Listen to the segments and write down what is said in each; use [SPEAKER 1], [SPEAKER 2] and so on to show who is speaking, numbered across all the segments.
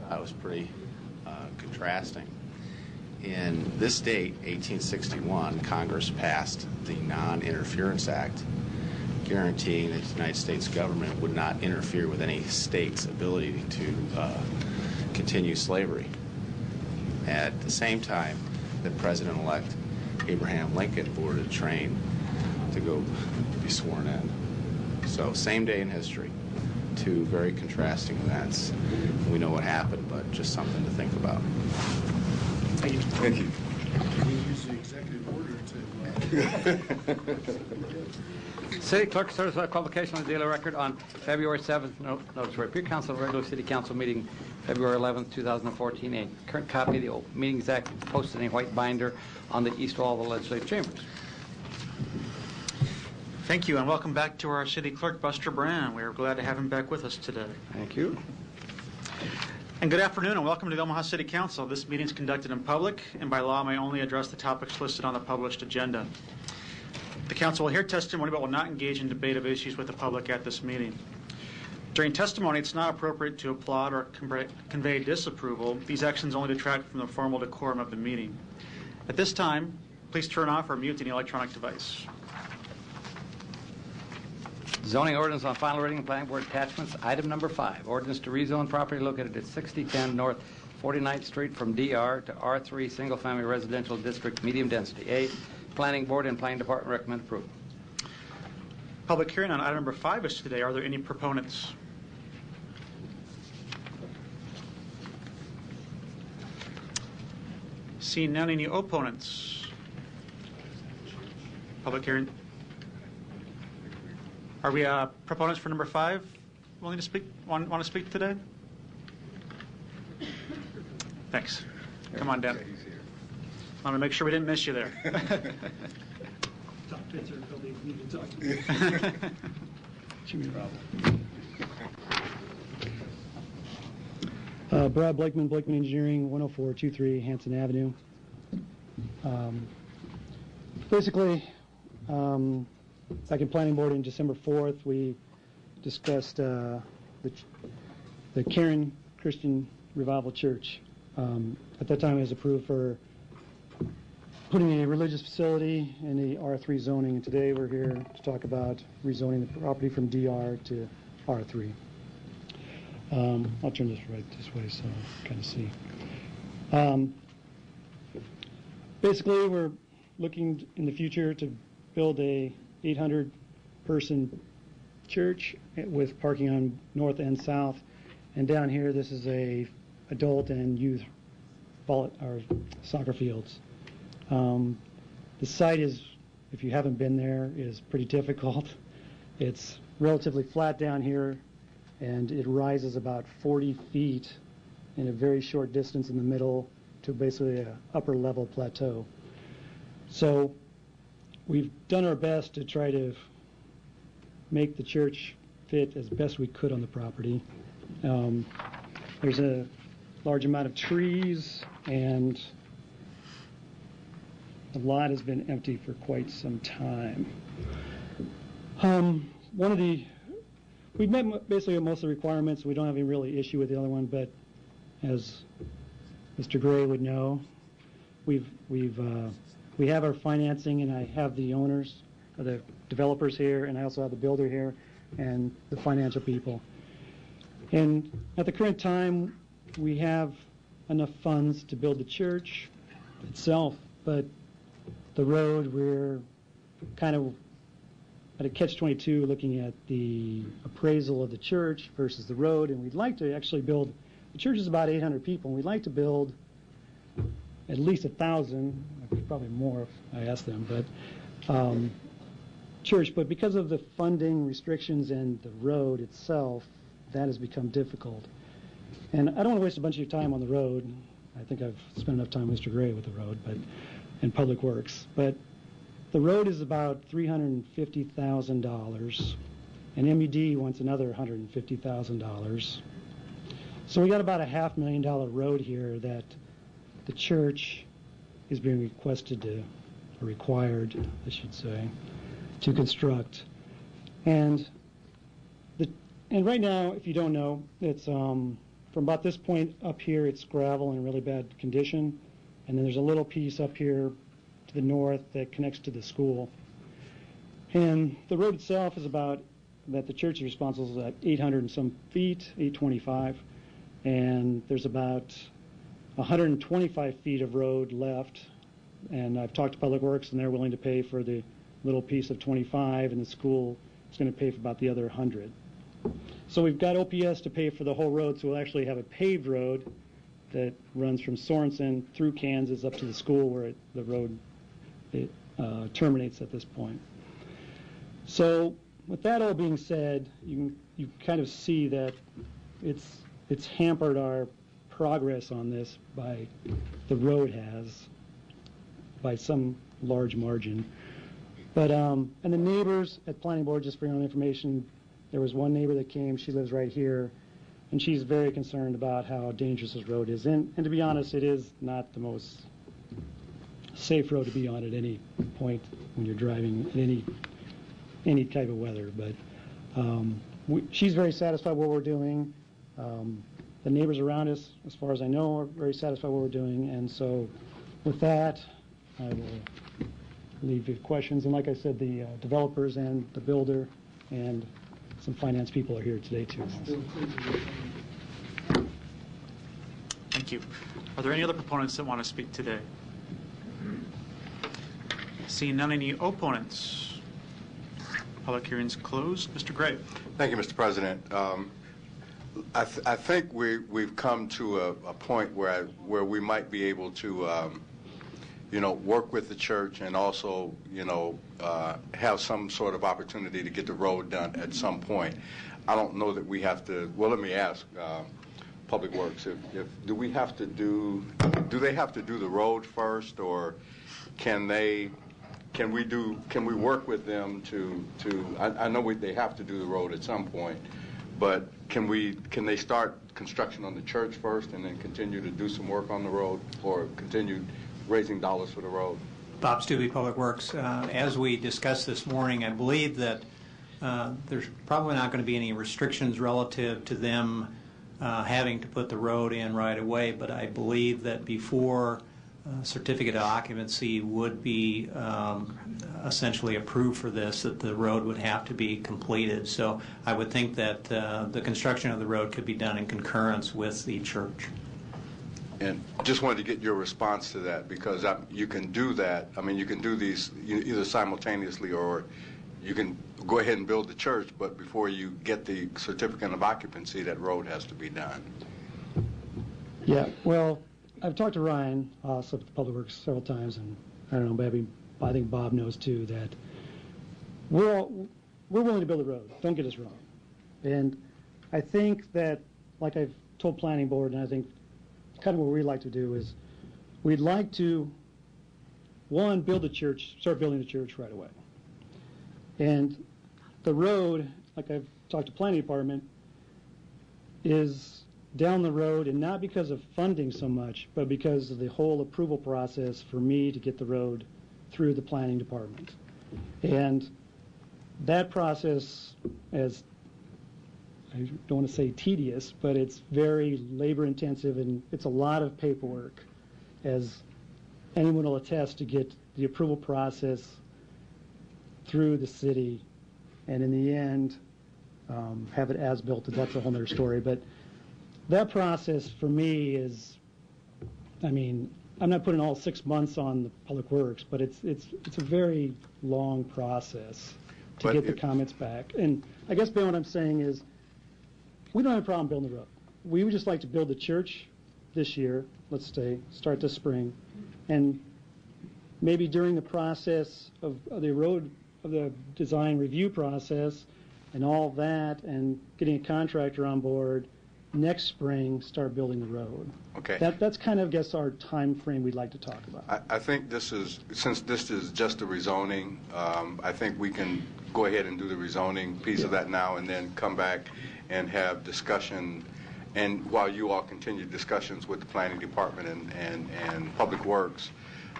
[SPEAKER 1] That was pretty contrasting. In this date, 1861, Congress passed the Non-Interference Act, guaranteeing that the United States government would not interfere with any state's ability to continue slavery. At the same time that President-elect Abraham Lincoln boarded a train to go be sworn in. So same day in history, two very contrasting events. We know what happened, but just something to think about.
[SPEAKER 2] Thank you.
[SPEAKER 3] Thank you.
[SPEAKER 2] We use the executive order to...
[SPEAKER 4] City Clerk certified publication of the daily record on February 7th. Notice for Appeal Council, regular City Council meeting February 11th, 2014. A current copy of the Open Meetings Act posted in a white binder on the east wall of the legislative chambers.
[SPEAKER 5] Thank you, and welcome back to our City Clerk, Buster Brown. We are glad to have him back with us today.
[SPEAKER 4] Thank you.
[SPEAKER 5] And good afternoon, and welcome to the Omaha City Council. This meeting is conducted in public, and by law may only address the topics listed on the published agenda. The Council will hear testimony, but will not engage in debate of issues with the public at this meeting. During testimony, it's not appropriate to applaud or convey disapproval. These actions only detract from the formal decorum of the meeting. At this time, please turn off or mute any electronic device.
[SPEAKER 4] Zoning ordinance on final reading, planning board attachments. Item number 5, ordinance to rezone property located at 6010 North 49th Street from DR to R3 single-family residential district, medium density. A, planning board and planning department recommend approval.
[SPEAKER 5] Public hearing on item number 5 is today. Are there any proponents? Seeing none, any opponents? Public hearing. Are we proponents for number 5 willing to speak? Want to speak today? Thanks. Come on down. I want to make sure we didn't miss you there.
[SPEAKER 6] Brad Blakeman, Blakeman Engineering, 10423 Hanson Avenue. Basically, back in Planning Board on December 4th, we discussed the Karen Christian Revival Church. At that time, it was approved for putting a religious facility in the R3 zoning, and today we're here to talk about rezoning the property from DR to R3. I'll turn this right this way so you kind of see. Basically, we're looking in the future to build a 800-person church with parking on north and south. And down here, this is a adult and youth soccer fields. The site is, if you haven't been there, is pretty difficult. It's relatively flat down here, and it rises about 40 feet in a very short distance in the middle to basically an upper level plateau. So we've done our best to try to make the church fit as best we could on the property. There's a large amount of trees, and the lot has been empty for quite some time. We've met basically most of the requirements. We don't have any really issue with the other one, but as Mr. Gray would know, we have our financing, and I have the owners, or the developers here, and I also have the builder here, and the financial people. And at the current time, we have enough funds to build the church itself, but the road, we're kind of at a catch-22 looking at the appraisal of the church versus the road, and we'd like to actually build, the church is about 800 people, and we'd like to build at least 1,000, probably more if I ask them, but church. But because of the funding restrictions and the road itself, that has become difficult. And I don't want to waste a bunch of your time on the road. I think I've spent enough time with Mr. Gray with the road, and Public Works. But the road is about $350,000, and MUD wants another $150,000. So we got about a $500,000 road here that the church is being requested to, or required, I should say, to construct. And And right now, if you don't know, it's from about this point up here, it's gravel in really bad condition. And then there's a little piece up here to the north that connects to the school. And the road itself is about, that the church is responsible for, about 800 and some feet, 825. And there's about 125 feet of road left. And I've talked to Public Works, and they're willing to pay for the little piece of 25, and the school is going to pay for about the other 100. So we've got OPS to pay for the whole road, so we'll actually have a paved road that runs from Sorensen through Kansas up to the school where the road terminates at this point. So with that all being said, you kind of see that it's hampered our progress on this by the road has by some large margin. But and the neighbors at Planning Board, just for your own information, there was one neighbor that came. She lives right here, and she's very concerned about how dangerous this road is. And to be honest, it is not the most safe road to be on at any point when you're driving in any type of weather. But she's very satisfied with what we're doing. The neighbors around us, as far as I know, are very satisfied with what we're doing. And so with that, I will leave you questions. And like I said, the developers and the builder and some finance people are here today too.
[SPEAKER 5] Thank you. Are there any other proponents that want to speak today? Seeing none, any opponents? Public hearing's closed. Mr. Gray.
[SPEAKER 3] Thank you, Mr. President. I think we've come to a point where we might be able to, work with the church and also, have some sort of opportunity to get the road done at some point. I don't know that we have to. Well, let me ask Public Works: do they have to do the road first, or can we work with them to? I know they have to do the road at some point, but can they start construction on the church first and then continue to do some work on the road, or continue raising dollars for the road?
[SPEAKER 7] Bob Stubbe, Public Works. As we discussed this morning, I believe that there's probably not going to be any restrictions relative to them having to put the road in right away, but I believe that before certificate of occupancy would be essentially approved for this, that the road would have to be completed. So I would think that the construction of the road could be done in concurrence with the church.
[SPEAKER 3] And just wanted to get your response to that, because you can do that. I mean, you can do these either simultaneously, or you can go ahead and build the church, but before you get the certificate of occupancy, that road has to be done.
[SPEAKER 6] Yeah, well, I've talked to Ryan, also at Public Works, several times, and I don't know, maybe I think Bob knows too, that we're willing to build a road. Don't get us wrong. And I think that, like I've told Planning Board, and I think kind of what we'd like to do is, we'd like to, one, build the church, start building the church right away. And the road, like I've talked to Planning Department, is down the road, and not because of funding so much, but because of the whole approval process for me to get the road through the Planning Department. And that process, as I don't want to say tedious, but it's very labor intensive, and it's a lot of paperwork, as anyone will attest, to get the approval process through the city, and in the end have it as built. That's a whole other story. But that process for me is, I mean, I'm not putting all 6 months on the Public Works, but it's a very long process to get the comments back. And I guess, Ben, what I'm saying is, we don't have a problem building the road. We would just like to build the church this year, let's say, start this spring, and maybe during the process of the road, of the design review process and all that, and getting a contractor on board, next spring start building the road.
[SPEAKER 3] Okay.
[SPEAKER 6] That's kind of, I guess, our time frame we'd like to talk about.
[SPEAKER 3] I think since this is just a rezoning, I think we can go ahead and do the rezoning piece of that now, and then come back and have discussion, and while you all continue discussions with the Planning Department and Public Works,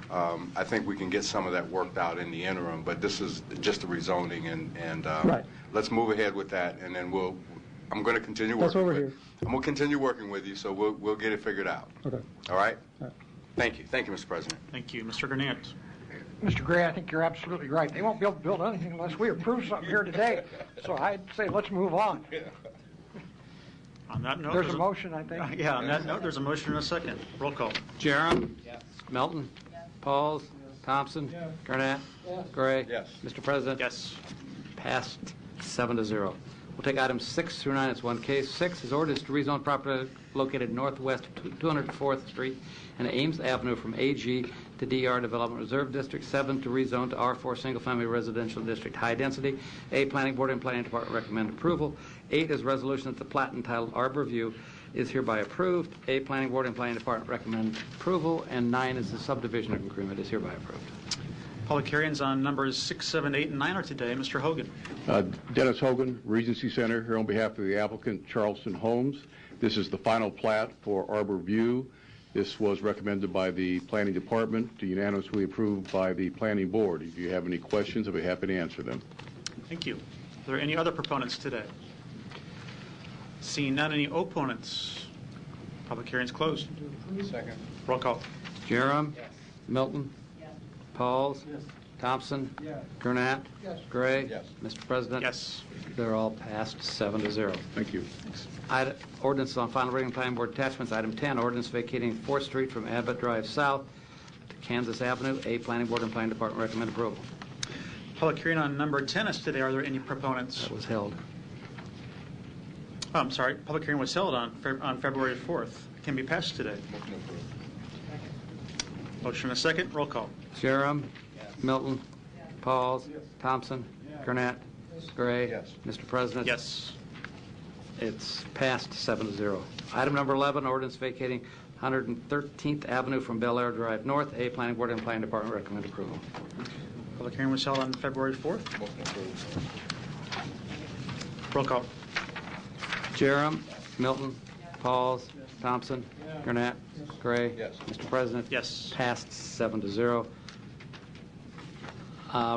[SPEAKER 3] I think we can get some of that worked out in the interim, but this is just a rezoning, and
[SPEAKER 6] right.
[SPEAKER 3] Let's move ahead with that, and then we'll I'm going to continue working.
[SPEAKER 6] That's why we're here.
[SPEAKER 3] I'm going to continue working with you, so we'll get it figured out.
[SPEAKER 6] Okay.
[SPEAKER 3] All right?
[SPEAKER 6] All right.
[SPEAKER 3] Thank you. Thank you, Mr. President.
[SPEAKER 5] Thank you. Mr. Gurnett.
[SPEAKER 8] Mr. Gray, I think you're absolutely right. They won't be able to build anything unless we approve something here today. So I'd say let's move on.
[SPEAKER 5] On that note,
[SPEAKER 8] There's a motion, I think.
[SPEAKER 5] Yeah, on that note, there's a motion and a second. Roll call.
[SPEAKER 4] Jerem. Milton. Pauls. Thompson. Gurnett. Gray.
[SPEAKER 3] Yes.
[SPEAKER 4] Mr. President.
[SPEAKER 5] Yes.
[SPEAKER 4] Passed 7-0. We'll take items 6 through 9 as one case. 6 is orders to rezone property located northwest of 204th Street and Ames Avenue from AG to DR Development Reserve District. 7 to rezone to R4 Single Family Residential District High Density. A, Planning Board and Planning Department recommend approval. 8 is resolution that the plat entitled Arbor View is hereby approved. A, Planning Board and Planning Department recommend approval. And 9 is the subdivision agreement is hereby approved.
[SPEAKER 5] Public hearings on numbers 6, 7, 8, and 9 are today. Mr. Hogan.
[SPEAKER 9] Dennis Hogan, Regency Center, here on behalf of the applicant Charleston Homes. This is the final plat for Arbor View. This was recommended by the Planning Department, unanimously approved by the Planning Board. If you have any questions, I'll be happy to answer them.
[SPEAKER 5] Thank you. Are there any other proponents today? Seeing none, any opponents? Public hearings closed.
[SPEAKER 3] Second.
[SPEAKER 5] Roll call.
[SPEAKER 4] Jerem. Milton. Pauls. Thompson. Gurnett. Gray.
[SPEAKER 3] Yes.
[SPEAKER 4] Mr. President.
[SPEAKER 5] Yes.
[SPEAKER 4] They're all passed 7-0.
[SPEAKER 9] Thank you.
[SPEAKER 4] Ordinance on final reading, Planning Board attachments. Item 10, ordinance vacating 4th Street from Abbott Drive South to Kansas Avenue. A, Planning Board and Planning Department recommend approval.
[SPEAKER 5] Public hearing on number 10 is today. Are there any proponents?
[SPEAKER 4] That was held.
[SPEAKER 5] Oh, I'm sorry. Public hearing was held on February 4th. Can be passed today. Motion and a second. Roll call.
[SPEAKER 4] Jerem. Milton. Pauls. Thompson. Gurnett. Gray.
[SPEAKER 3] Yes.
[SPEAKER 4] Mr. President.
[SPEAKER 5] Yes.
[SPEAKER 4] It's passed 7-0. Item number 11, ordinance vacating 113th Avenue from Bel Air Drive North. A, Planning Board and Planning Department recommend approval.
[SPEAKER 5] Public hearing was held on February 4th. Roll call.
[SPEAKER 4] Jerem. Milton. Pauls. Thompson. Gurnett. Gray.
[SPEAKER 3] Yes.
[SPEAKER 4] Mr. President.
[SPEAKER 5] Yes.
[SPEAKER 4] Passed 7-0.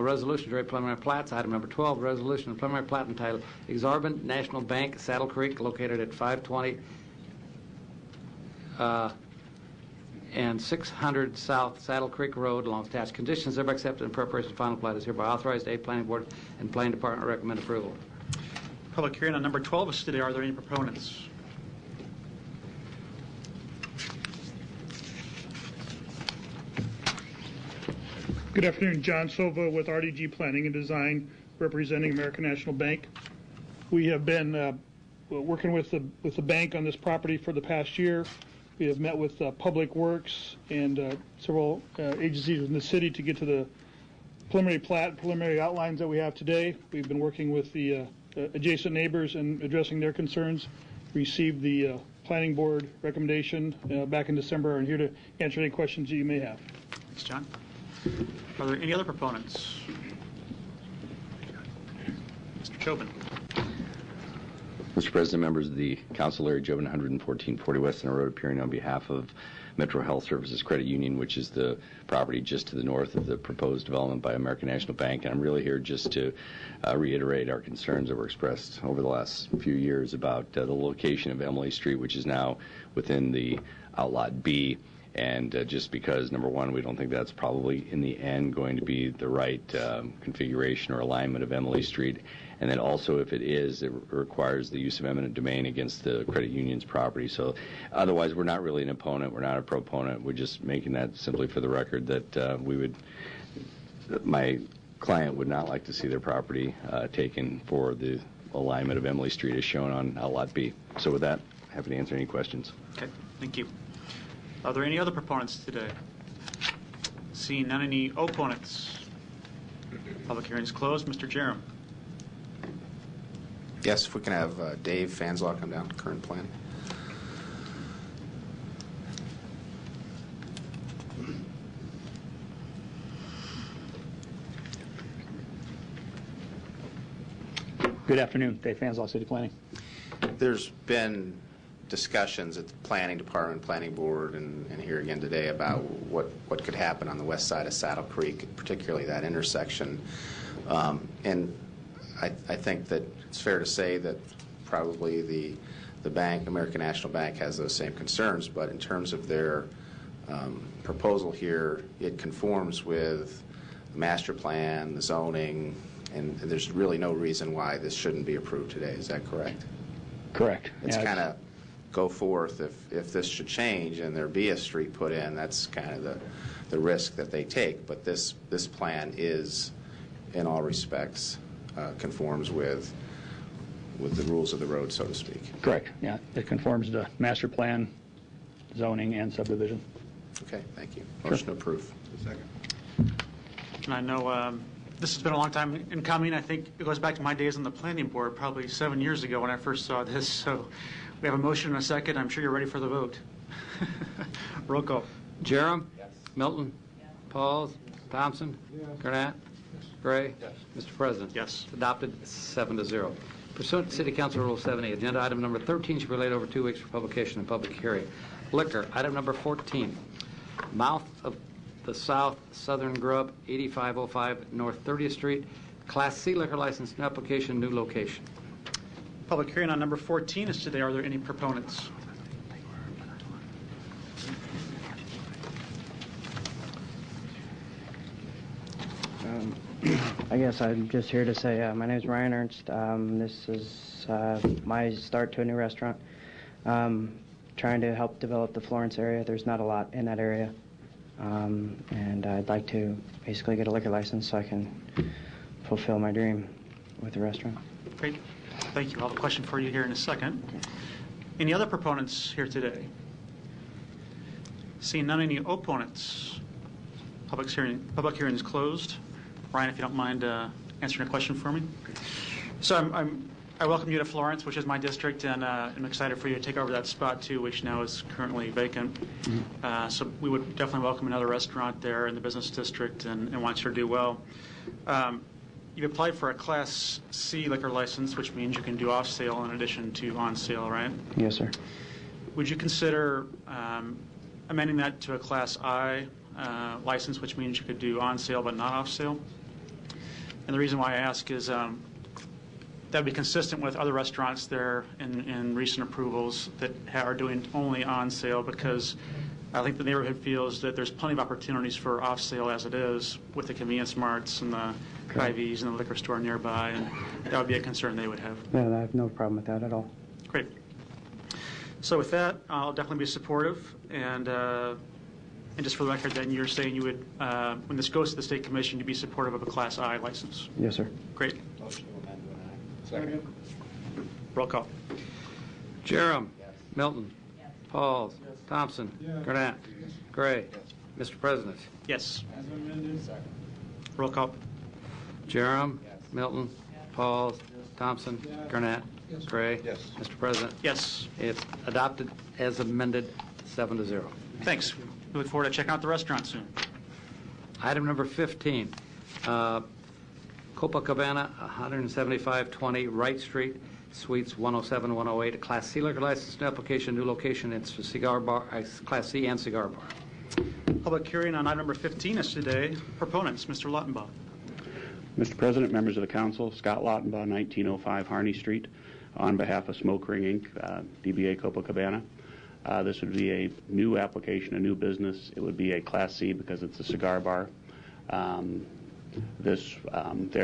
[SPEAKER 4] Resolution to rate preliminary plats. Item number 12, resolution of preliminary plat entitled Exorbitant National Bank, Saddle Creek, located at 520 and 600 South Saddle Creek Road, along with attached conditions. Thereby accepted and preparation of final plat is hereby authorized. A, Planning Board and Planning Department recommend approval.
[SPEAKER 5] Public hearing on number 12 is today. Are there any proponents?
[SPEAKER 2] Good afternoon, John Silva with RDG Planning and Design, representing American National Bank. We have been working with the bank on this property for the past year. We have met with Public Works and several agencies in the city to get to the preliminary outlines that we have today. We've been working with the adjacent neighbors and addressing their concerns. Received the Planning Board recommendation back in December, and here to answer any questions that you may have.
[SPEAKER 5] Thanks, John. Are there any other proponents? Mr. Chobin.
[SPEAKER 10] Mr. President, members of the council, Larry Jobin, 11440 West Center Road, appearing on behalf of Metro Health Services Credit Union, which is the property just to the north of the proposed development by American National Bank. And I'm really here just to reiterate our concerns that were expressed over the last few years about the location of Emily Street, which is now within the Outlot B. And just because, number one, we don't think that's probably in the end going to be the right configuration or alignment of Emily Street. And then also, if it is, it requires the use of eminent domain against the credit union's property. So otherwise, we're not really an opponent. We're not a proponent. We're just making that simply for the record that my client would not like to see their property taken for the alignment of Emily Street as shown on Outlot B. So with that, happy to answer any questions.
[SPEAKER 5] Okay, thank you. Are there any other proponents today? Seeing none, any opponents? Public hearing is closed. Mr. Jerem.
[SPEAKER 1] Yes, if we can have Dave Fanslaw come down, current plan.
[SPEAKER 11] Good afternoon, Dave Fanslaw, City Planning.
[SPEAKER 1] There's been discussions at the Planning Department, Planning Board, and here again today about what could happen on the west side of Saddle Creek, particularly that intersection. And I think that it's fair to say that probably the bank, American National Bank, has those same concerns, but in terms of their proposal here, it conforms with the master plan, the zoning, and there's really no reason why this shouldn't be approved today. Is that correct?
[SPEAKER 11] Correct.
[SPEAKER 1] It's
[SPEAKER 11] Yeah,
[SPEAKER 1] kind of go forth if this should change and there be a street put in, that's kind of the risk that they take. But this plan is, in all respects, conforms with the rules of the road, so to speak.
[SPEAKER 11] correct. Yeah, it conforms to master plan, zoning, and subdivision.
[SPEAKER 1] Okay, thank you. Motion to approve.
[SPEAKER 3] Second.
[SPEAKER 5] And I know this has been a long time in coming. I think it goes back to my days on the planning board, probably 7 years ago when I first saw this. So we have a motion and a second. I'm sure you're ready for the vote. Roll call.
[SPEAKER 4] Jerem? Yes. Milton? Yes. Pauls? Thompson? Yes. Gurnett? Yes. Gray?
[SPEAKER 3] Yes.
[SPEAKER 4] Mr. President?
[SPEAKER 5] Yes.
[SPEAKER 4] Adopted 7-0. Pursuant to City Council Rule 70, agenda item number 13 should be laid over 2 weeks for publication and public hearing. Liquor, item number 14. Mouth of the South Southern Grub, 8505 North 30th Street. Class C liquor license, new application, new location.
[SPEAKER 5] Public hearing on number 14 is today. Are there any proponents?
[SPEAKER 12] I guess I'm just here to say my name is Ryan Ernst. This is my start to a new restaurant. Trying to help develop the Florence area. There's not a lot in that area. And I'd like to basically get a liquor license so I can fulfill my dream with the restaurant.
[SPEAKER 5] Great. Thank you. I'll have a question for you here in a second. Any other proponents here today? Seeing none, any opponents? Public hearing is closed. Ryan, if you don't mind answering a question for me. So I welcome you to Florence, which is my district, and I'm excited for you to take over that spot too, which now is currently vacant. So we would definitely welcome another restaurant there in the business district and want you to do well. You've applied for a Class C liquor license, which means you can do off sale in addition to on sale, right?
[SPEAKER 12] Yes, sir.
[SPEAKER 5] Would you consider amending that to a Class I license, which means you could do on sale but not off sale? And the reason why I ask is that would be consistent with other restaurants there in recent approvals that are doing only on sale, because I think the neighborhood feels that there's plenty of opportunities for off sale as it is with the convenience marts and the Hy-Vees and the liquor store nearby, and that would be a concern they would have.
[SPEAKER 12] No, I have no problem with that at all.
[SPEAKER 5] Great. So with that, I'll definitely be supportive, and just for the record, then you're saying you would, when this goes to the State Commission, you'd be supportive of a Class I license?
[SPEAKER 12] Yes, sir.
[SPEAKER 5] Great.
[SPEAKER 3] Motion to amend to an aye. Second.
[SPEAKER 5] Roll call.
[SPEAKER 4] Jerem? Yes. Milton? Yes. Pauls? Yes. Thompson? Yes. Gurnett? Yes. Gray? Yes. Mr. President?
[SPEAKER 5] Yes.
[SPEAKER 3] As amended. Second.
[SPEAKER 5] Roll call.
[SPEAKER 4] Jerem?
[SPEAKER 3] Yes.
[SPEAKER 4] Milton? Yes. Pauls? Yes. Thompson? Yes. Gurnett? Yes. Gray?
[SPEAKER 3] Yes.
[SPEAKER 4] Mr. President?
[SPEAKER 5] Yes.
[SPEAKER 4] It's adopted as amended, 7-0.
[SPEAKER 5] Thanks. We look forward to checking out the restaurant soon.
[SPEAKER 4] Item number 15, Copacabana, 17520 Wright Street, Suites 107, 108, a Class C liquor license, new application, new location. It's for cigar bar, Class C and cigar bar.
[SPEAKER 5] Public hearing on item number 15 is today. Proponents, Mr. Lautenbach.
[SPEAKER 13] Mr. President, members of the council, Scott Lautenbaugh, 1905 Harney Street, on behalf of Smoke Ring Inc., DBA Copacabana. This would be a new application, a new business. It would be a Class C because it's a cigar bar. There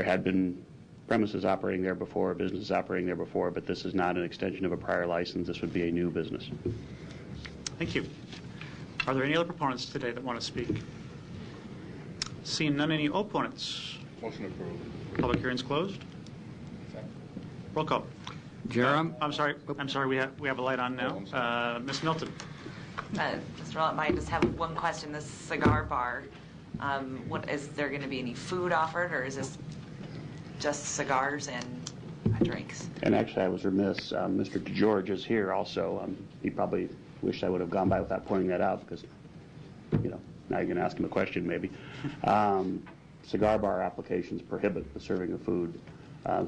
[SPEAKER 13] had been premises operating there before, businesses operating there before, but this is not an extension of a prior license. This would be a new business.
[SPEAKER 5] Thank you. Are there any other proponents today that want to speak? Seeing none, any opponents?
[SPEAKER 3] Motion approved.
[SPEAKER 5] Public hearing's closed.
[SPEAKER 3] Second.
[SPEAKER 5] Roll call.
[SPEAKER 4] Jerem?
[SPEAKER 5] I'm sorry. We have a light on now. Ms. Milton.
[SPEAKER 14] Mr. Lautenbach, I just have one question. This cigar bar, is there going to be any food offered, or is this just cigars and drinks?
[SPEAKER 13] And actually, I was remiss. Mr. DeGeorge is here also. He probably wished I would have gone by without pointing that out because, now you're going to ask him a question maybe. Cigar bar applications prohibit the serving of food,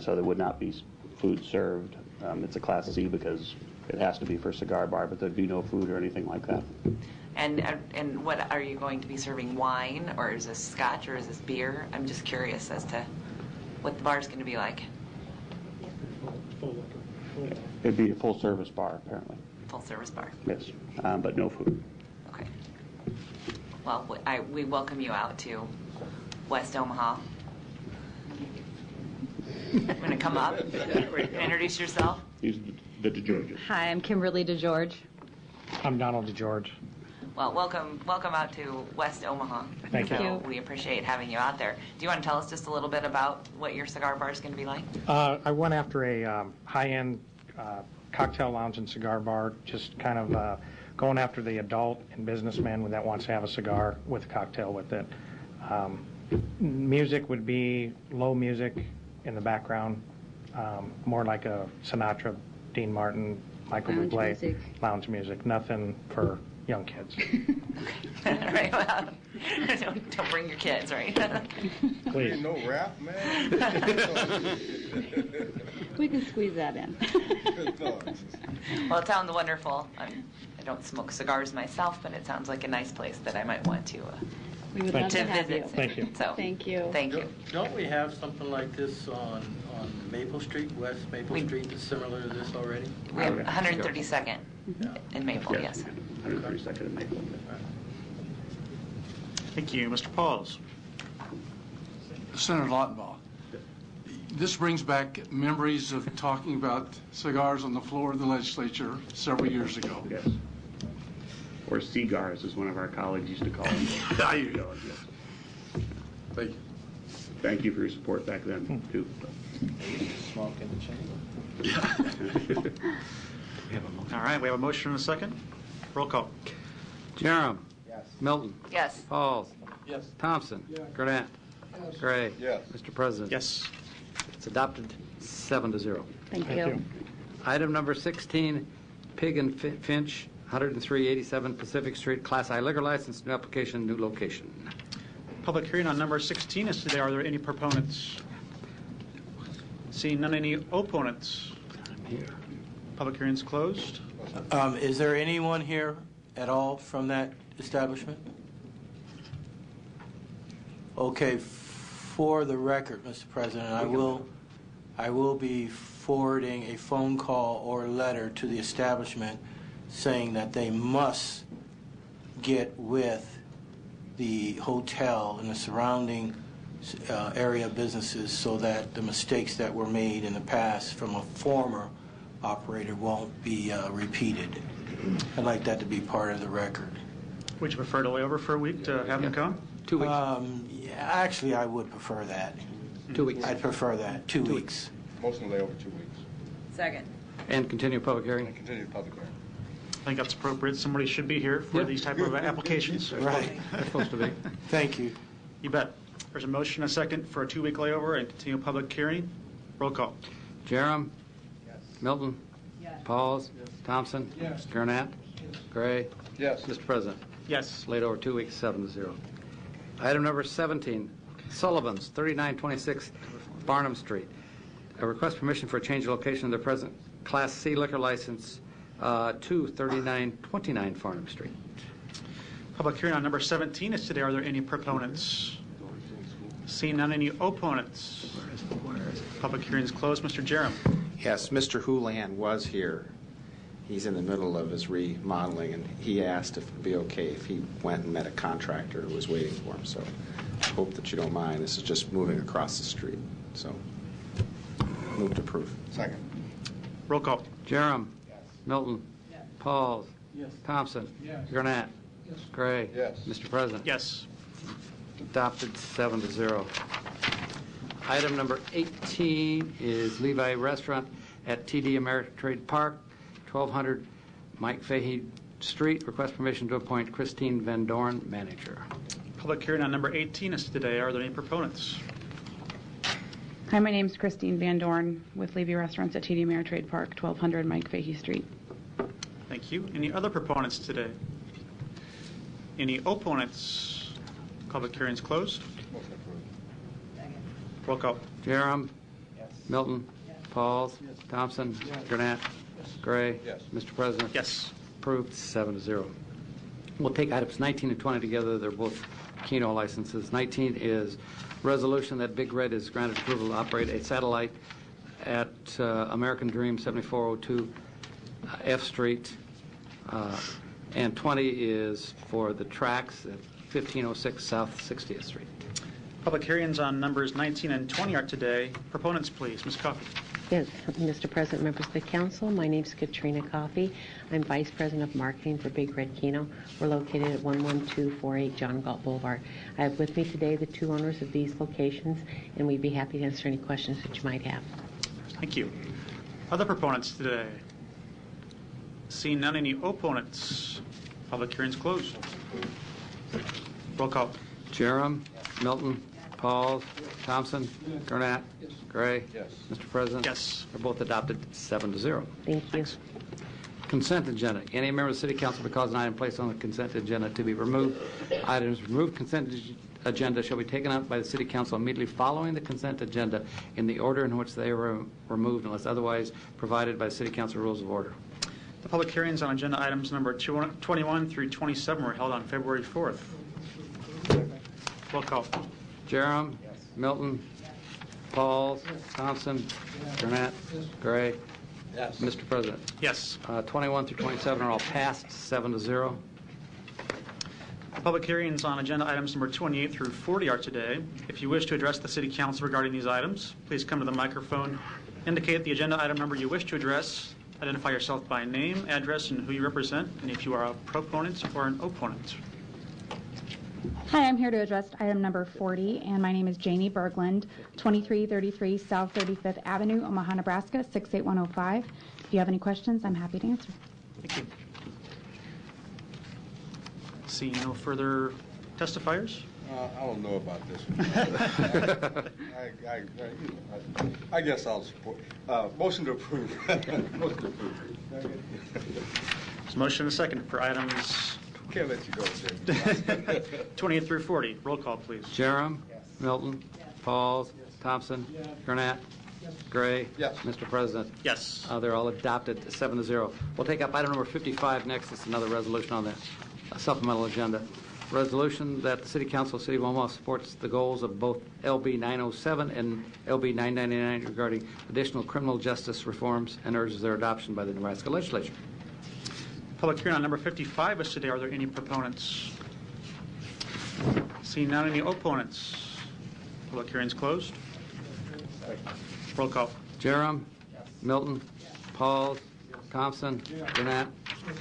[SPEAKER 13] so there would not be food served. It's a Class C because it has to be for a cigar bar, but there'd be no food or anything like that.
[SPEAKER 14] And what are you going to be serving? Wine, or is this scotch, or is this beer? I'm just curious as to what the bar's going to be like.
[SPEAKER 13] It'd be a full-service bar, apparently.
[SPEAKER 14] Full service bar.
[SPEAKER 13] Yes, but no food.
[SPEAKER 14] Okay. Well, we welcome you out to West Omaha. You want to come up, introduce yourself?
[SPEAKER 13] These are the DeGeorges.
[SPEAKER 15] Hi, I'm Kimberly DeGeorge.
[SPEAKER 16] I'm Donald DeGeorge.
[SPEAKER 14] Well, welcome out to West Omaha.
[SPEAKER 16] Thank you.
[SPEAKER 14] We appreciate having you out there. Do you want to tell us just a little bit about what your cigar bar is going to be like?
[SPEAKER 16] I went after a high-end cocktail lounge and cigar bar, just kind of going after the adult and businessman that wants to have a cigar with a cocktail with it. Music would be low music in the background, more like a Sinatra, Dean Martin, Michael
[SPEAKER 15] Lounge
[SPEAKER 16] Bublé
[SPEAKER 15] music.
[SPEAKER 16] Lounge music, nothing for young kids.
[SPEAKER 14] Right, well, don't bring your kids, right?
[SPEAKER 16] Please.
[SPEAKER 3] Ain't no rap, man.
[SPEAKER 15] We can squeeze that in.
[SPEAKER 14] Well, it sounds wonderful. I don't smoke cigars myself, but it sounds like a nice place that I might want to
[SPEAKER 15] We would love to have
[SPEAKER 14] visit.
[SPEAKER 15] you.
[SPEAKER 16] Thank you.
[SPEAKER 14] So,
[SPEAKER 15] Thank you.
[SPEAKER 14] Thank you.
[SPEAKER 17] Don't we have something like this on Maple Street, West Maple Street, that's similar to this already?
[SPEAKER 14] We have 132nd in Maple, yes.
[SPEAKER 13] 132nd in Maple.
[SPEAKER 5] Thank you. Mr. Pauls.
[SPEAKER 18] Senator Lautenbach, this brings back memories of talking about cigars on the floor of the legislature several years ago.
[SPEAKER 13] Yes. Or cigars, as one of our colleagues used to call them.
[SPEAKER 18] There you go. Thank you.
[SPEAKER 13] Thank you for your support back then, too.
[SPEAKER 17] Smoke in the chamber.
[SPEAKER 5] All right, we have a motion and a second. Roll call.
[SPEAKER 4] Jerem. Yes. Milton.
[SPEAKER 14] Yes.
[SPEAKER 4] Pauls.
[SPEAKER 17] Yes.
[SPEAKER 4] Thompson. Gurnett. Gray.
[SPEAKER 3] Yes.
[SPEAKER 4] Mr. President.
[SPEAKER 5] Yes.
[SPEAKER 4] It's adopted 7-0.
[SPEAKER 15] Thank you.
[SPEAKER 4] Item number 16, Pig and Finch, 10387 Pacific Street, Class I liquor license, new application, new location.
[SPEAKER 5] Public hearing on number 16 is today. Are there any proponents? Seeing none, any opponents? Public hearing's closed.
[SPEAKER 17] Is there anyone here at all from that establishment? Okay, for the record, Mr. President, I will be forwarding a phone call or letter to the establishment saying that they must get with the hotel and the surrounding area businesses so that the mistakes that were made in the past from a former operator won't be repeated. I'd like that to be part of the record.
[SPEAKER 5] Would you prefer to lay over for a week to have them come?
[SPEAKER 4] 2 weeks.
[SPEAKER 17] Yeah, actually, I would prefer that.
[SPEAKER 4] 2 weeks.
[SPEAKER 17] I'd prefer that. 2 weeks.
[SPEAKER 3] Motion to lay over 2 weeks.
[SPEAKER 14] Second.
[SPEAKER 4] And continue public hearing.
[SPEAKER 3] And continue the public hearing.
[SPEAKER 5] I think that's appropriate. Somebody should be here for these type of applications.
[SPEAKER 17] Right.
[SPEAKER 4] They're supposed to be.
[SPEAKER 17] Thank you.
[SPEAKER 5] You bet. There's a motion and a second for a 2-week layover and continue public hearing. Roll call.
[SPEAKER 4] Jerem. Yes. Milton. Yes. Pauls. Yes. Thompson.
[SPEAKER 18] Yes.
[SPEAKER 4] Gurnett. Gray.
[SPEAKER 3] Yes.
[SPEAKER 4] Mr. President.
[SPEAKER 5] Yes.
[SPEAKER 4] Laid over 2 weeks, 7-0. Item number 17, Sullivan's, 3926 Barnum Street. A request permission for a change of location of their present Class C liquor license to 3929 Farnham Street.
[SPEAKER 5] Public hearing on number 17 is today. Are there any proponents? Seeing none, any opponents? Public hearing is closed. Mr. Jerem.
[SPEAKER 1] Yes, Mr. Houlihan was here. He's in the middle of his remodeling, and he asked if it would be okay if he went and met a contractor who was waiting for him. So I hope that you don't mind. This is just moving across the street. So move to approve.
[SPEAKER 3] Second.
[SPEAKER 5] Roll call.
[SPEAKER 4] Jerem. Yes. Milton. Yes. Pauls. Yes. Thompson. Yes. Gurnett. Yes. Gray.
[SPEAKER 3] Yes.
[SPEAKER 4] Mr. President.
[SPEAKER 5] Yes.
[SPEAKER 4] Adopted 7-0. Item number 18 is Levi Restaurant at TD Ameritrade Park, 1200 Mike Fahey Street. Request permission to appoint Christine Van Dorn, manager.
[SPEAKER 5] Public hearing on number 18 is today. Are there any proponents?
[SPEAKER 19] Hi, my name's Christine Van Dorn with Levy Restaurants at TD Ameritrade Park, 1200 Mike Fahey Street.
[SPEAKER 5] Thank you. Any other proponents today? Any opponents? Public hearing is closed.
[SPEAKER 3] Motion approved.
[SPEAKER 5] Roll call.
[SPEAKER 4] Jerem. Yes. Milton. Yes. Pauls. Yes. Thompson. Yes. Gurnett. Yes. Gray.
[SPEAKER 3] Yes.
[SPEAKER 4] Mr. President.
[SPEAKER 5] Yes.
[SPEAKER 4] Approved 7-0. We'll take items 19 and 20 together. They're both Keno licenses. 19 is resolution that Big Red is granted approval to operate a satellite at American Dream 7402 F Street, and 20 is for the tracks at 1506 South 60th Street.
[SPEAKER 5] Public hearings on numbers 19 and 20 are today. Proponents, please. Ms. Coffey.
[SPEAKER 20] Yes, Mr. President, members of the council, my name is Katrina Coffey. I'm Vice President of Marketing for Big Red Keno. We're located at 11248 John Galt Boulevard. I have with me today the two owners of these locations, and we'd be happy to answer any questions that you might have.
[SPEAKER 5] Thank you. Other proponents today? Seeing none, any opponents? Public hearings closed. Roll call.
[SPEAKER 4] Jerem, Milton, Pauls, Thompson, Gurnett, Gray.
[SPEAKER 3] Yes.
[SPEAKER 4] Mr. President?
[SPEAKER 5] Yes.
[SPEAKER 4] They're both adopted 7-0.
[SPEAKER 20] Thank you.
[SPEAKER 4] Thanks. Consent agenda. Any member of the City Council may cause an item placed on the consent agenda to be removed. Items removed consent agenda shall be taken up by the City Council immediately following the consent agenda in the order in which they were removed unless otherwise provided by the City Council Rules of Order.
[SPEAKER 5] The public hearings on agenda items number 21 through 27 were held on February 4th. Roll call.
[SPEAKER 4] Jerem, Milton, Pauls, Thompson, Gurnett, Gray.
[SPEAKER 3] Yes.
[SPEAKER 4] Mr. President?
[SPEAKER 5] Yes.
[SPEAKER 4] 21 through 27 are all passed, 7-0.
[SPEAKER 5] The public hearings on agenda items number 28 through 40 are today. If you wish to address the City Council regarding these items, please come to the microphone, indicate the agenda item number you wish to address, identify yourself by name, address, and who you represent, and if you are a proponent or an opponent.
[SPEAKER 21] Hi, I'm here to address item number 40, and my name is Janie Berglund, 2333 South 35th Avenue, Omaha, Nebraska, 68105. If you have any questions, I'm happy to answer.
[SPEAKER 5] Thank you. Seeing no further testifiers?
[SPEAKER 3] I don't know about this one. I guess I'll support. Motion to approve. Motion to approve.
[SPEAKER 5] There's a motion and a second for items
[SPEAKER 3] Can't let you go, Jim.
[SPEAKER 5] 28 through 40. Roll call, please.
[SPEAKER 4] Jerem, Milton, Pauls, Thompson, Gurnett, Gray.
[SPEAKER 3] Yes.
[SPEAKER 4] Mr. President?
[SPEAKER 5] Yes.
[SPEAKER 4] They're all adopted 7-0. We'll take up item number 55 next. It's another resolution on the supplemental agenda. Resolution that the City Council of the City of Omaha supports the goals of both LB 907 and LB 999 regarding additional criminal justice reforms and urges their adoption by the Nebraska Legislature.
[SPEAKER 5] Public hearing on number 55 is today. Are there any proponents? Seeing none, any opponents? Public hearing is closed. Roll call.
[SPEAKER 4] Jerem, Milton, Pauls, Thompson, Gurnett,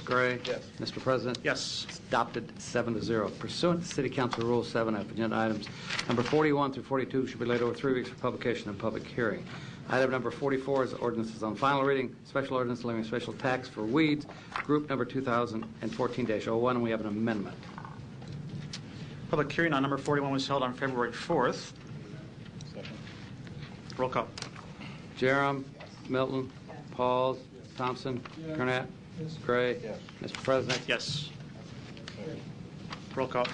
[SPEAKER 4] Gray.
[SPEAKER 3] Yes.
[SPEAKER 4] Mr. President?
[SPEAKER 5] Yes.
[SPEAKER 4] It's adopted 7-0. Pursuant to City Council Rule 7F, agenda items number 41 through 42 should be laid over 3 weeks for publication and public hearing. Item number 44 is ordinances on final reading, special ordinance levying special tax for weeds, group number 2014-01, and we have an amendment.
[SPEAKER 5] Public hearing on number 41 was held on February 4th. Roll call.
[SPEAKER 4] Jerem, Milton, Pauls, Thompson, Gurnett, Gray.
[SPEAKER 3] Yes.
[SPEAKER 4] Mr. President?
[SPEAKER 5] Yes. Roll call.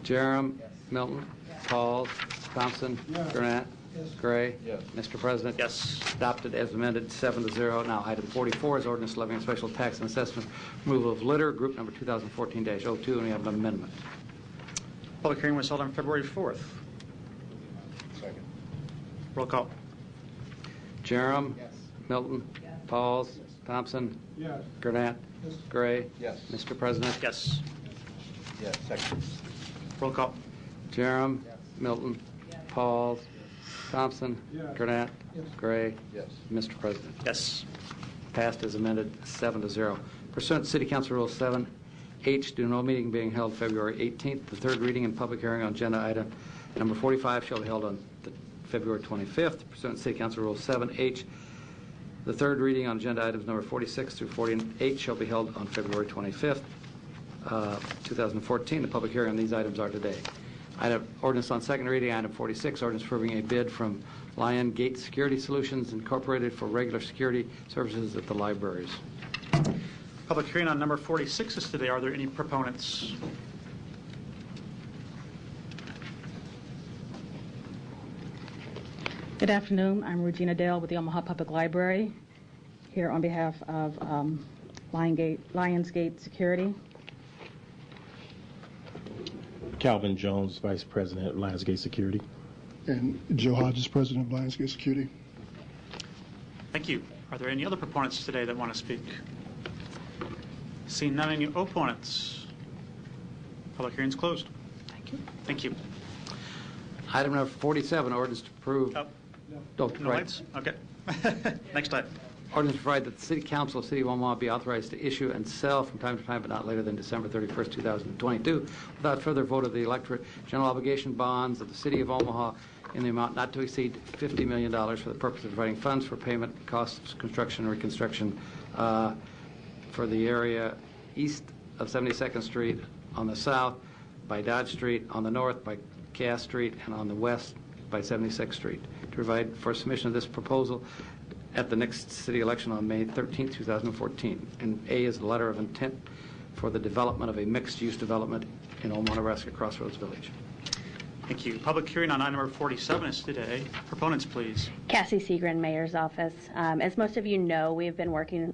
[SPEAKER 4] Jerem, Milton, Pauls, Thompson, Gurnett, Gray.
[SPEAKER 3] Yes.
[SPEAKER 4] Mr. President?
[SPEAKER 5] Yes.
[SPEAKER 4] Adopted as amended, 7-0. Now, item 44 is ordinance levying special tax and assessment removal of litter, group number 2014-02, and we have an amendment.
[SPEAKER 5] Public hearing was held on February 4th.
[SPEAKER 3] Second.
[SPEAKER 5] Roll call.
[SPEAKER 4] Jerem, Milton, Pauls, Thompson, Gurnett, Gray.
[SPEAKER 3] Yes.
[SPEAKER 4] Mr. President?
[SPEAKER 5] Yes.
[SPEAKER 3] Yes. Second.
[SPEAKER 5] Roll call.
[SPEAKER 4] Jerem, Milton, Pauls, Thompson, Gurnett, Gray.
[SPEAKER 3] Yes.
[SPEAKER 4] Mr. President?
[SPEAKER 5] Yes.
[SPEAKER 4] Passed as amended, 7-0. Pursuant to City Council Rule 7H, due to no meeting being held February 18th, the third reading and public hearing on agenda item number 45 shall be held on February 25th. Pursuant to City Council Rule 7H, the third reading on agenda items number 46 through 48 shall be held on February 25th, 2014. The public hearing on these items are today. Item ordinance on second reading, item 46, ordinance approving a bid from Lion Gate Security Solutions Incorporated for regular security services at the libraries.
[SPEAKER 5] Public hearing on number 46 is today. Are there any proponents?
[SPEAKER 21] Good afternoon. I'm Regina Dale with the Omaha Public Library, here on behalf of Lionsgate Security.
[SPEAKER 22] Calvin Jones, Vice President of Lionsgate Security.
[SPEAKER 23] And Joe Hodges, President of Lionsgate Security.
[SPEAKER 5] Thank you. Are there any other proponents today that want to speak? Seeing none, any opponents? Public hearing's closed. Thank you. Thank you.
[SPEAKER 4] Item number 47, ordinance to approve.
[SPEAKER 5] No lights? Okay. Next item.
[SPEAKER 4] Ordinance to provide that the City Council of the City of Omaha be authorized to issue and sell from time to time, but not later than December 31st, 2022, without further vote of the electorate, general obligation bonds of the City of Omaha in the amount not to exceed $50 million for the purpose of providing funds for payment costs, construction, and reconstruction for the area east of 72nd Street on the south, by Dodge Street on the north, by Cass Street, and on the west by 76th Street. To provide for submission of this proposal at the next city election on May 13, 2014. And A is the letter of intent for the development of a mixed-use development in Omaha, Nebraska, Crossroads Village.
[SPEAKER 5] Thank you. Public hearing on item number 47 is today. Proponents, please.
[SPEAKER 6] Cassie Seagren, Mayor's Office. As most of you know, we have been working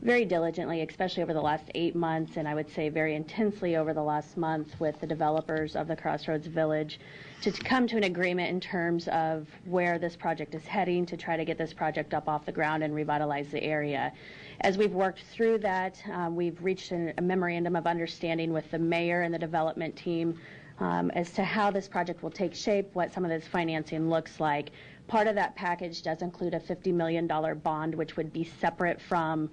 [SPEAKER 6] very diligently, especially over the last 8 months, and I would say very intensely over the last month with the developers of the Crossroads Village to come to an agreement in terms of where this project is heading to try to get this project up off the ground and revitalize the area. As we've worked through that, we've reached a memorandum of understanding with the mayor and the development team as to how this project will take shape, what some of this financing looks like. Part of that package does include a $50 million bond, which would be separate from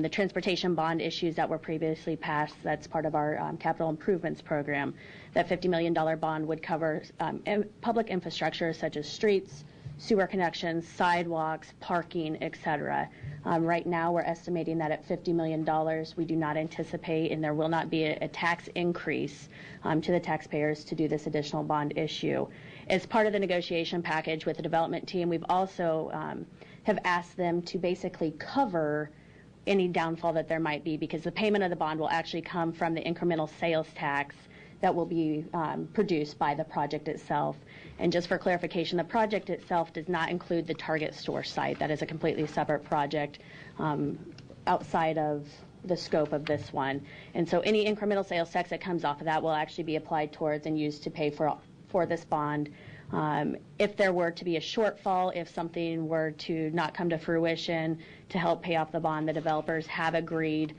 [SPEAKER 6] the transportation bond issues that were previously passed. That's part of our capital improvements program. That $50 million bond would cover public infrastructure such as streets, sewer connections, sidewalks, parking, etc. Right now, we're estimating that at $50 million, we do not anticipate, and there will not be a tax increase to the taxpayers to do this additional bond issue. As part of the negotiation package with the development team, we've also have asked them to basically cover any downfall that there might be, because the payment of the bond will actually come from the incremental sales tax that will be produced by the project itself. And just for clarification, the project itself does not include the Target store site. That is a completely separate project outside of the scope of this one. And so any incremental sales tax that comes off of that will actually be applied towards and used to pay for this bond. If there were to be a shortfall, if something were to not come to fruition to help pay off the bond, the developers have agreed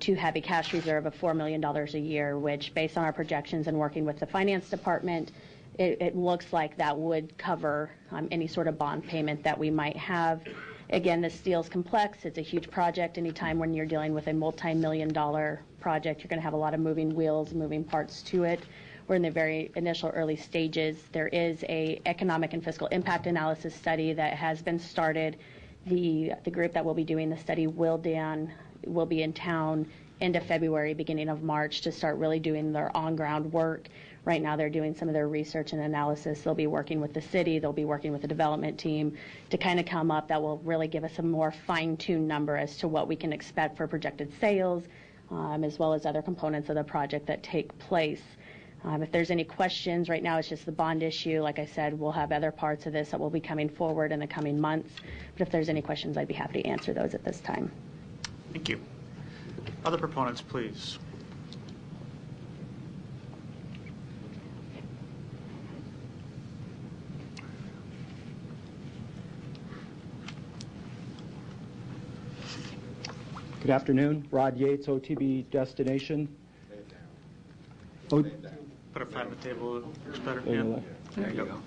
[SPEAKER 6] to have a cash reserve of $4 million a year, which, based on our projections and working with the finance department, it looks like that would cover any sort of bond payment that we might have. Again, this deal's complex. It's a huge project. Anytime when you're dealing with a multi-million-dollar project, you're going to have a lot of moving wheels, moving parts to it. We're in the very initial early stages. There is a economic and fiscal impact analysis study that has been started. The group that will be doing the study will be in town end of February, beginning of March, to start really doing their on-ground work. Right now they're doing some of their research and analysis. They'll be working with the city. They'll be working with the development team to kind of come up that will really give us a more fine-tuned number as to what we can expect for projected sales, as well as other components of the project that take place. If there's any questions, right now it's just the bond issue. Like I said, we'll have other parts of this that will be coming forward in the coming months. But if there's any questions, I'd be happy to answer those at this time.
[SPEAKER 5] Thank you. Other proponents, please.
[SPEAKER 7] Good afternoon. Rod Yates, OTB Destination.
[SPEAKER 5] Put a flat on the table. It's better. Yeah. There you go.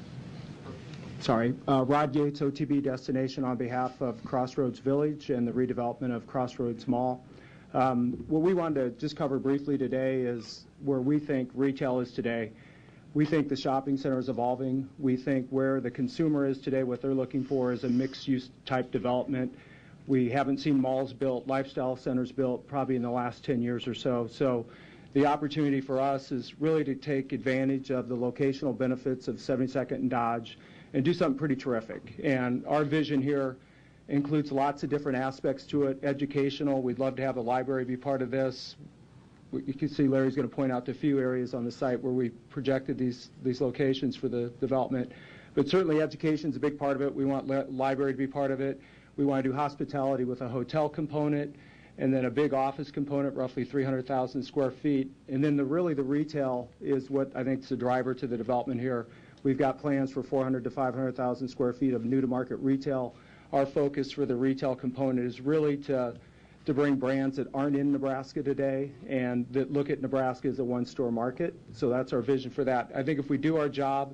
[SPEAKER 7] Sorry. Rod Yates, OTB Destination, on behalf of Crossroads Village and the redevelopment of Crossroads Mall. What we wanted to just cover briefly today is where we think retail is today. We think the shopping center is evolving. We think where the consumer is today, what they're looking for is a mixed-use type development. We haven't seen malls built, lifestyle centers built, probably in the last 10 years or so. So the opportunity for us is really to take advantage of the locational benefits of 72nd and Dodge and do something pretty terrific. And our vision here includes lots of different aspects to it. Educational, we'd love to have the library be part of this. You can see Larry's going to point out a few areas on the site where we projected these locations for the development. But certainly education is a big part of it. We want library to be part of it. We want to do hospitality with a hotel component, and then a big office component, roughly 300,000 square feet. And then really the retail is what I think is the driver to the development here. We've got plans for 400 to 500,000 square feet of new-to-market retail our focus for the retail component is really to bring brands that aren't in Nebraska today and that look at Nebraska as a one-store market. So that's our vision for that. I think if we do our job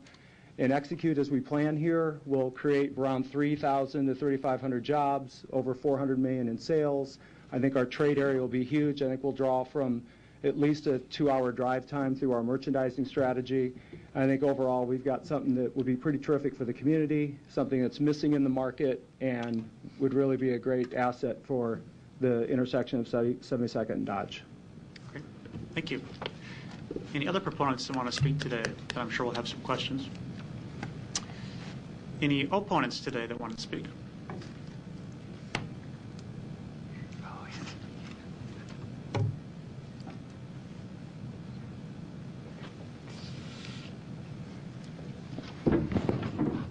[SPEAKER 7] and execute as we plan here, we'll create around 3,000 to 3,500 jobs, over $400 million in sales. I think our trade area will be huge. I think we'll draw from at least a 2-hour drive time through our merchandising strategy. I think overall we've got something that would be pretty terrific for the community, something that's missing in the market, and would really be a great asset for the intersection of 72nd and Dodge.
[SPEAKER 5] Great. Thank you. Any other proponents that want to speak today? I'm sure we'll have some questions. Any opponents today that want to speak?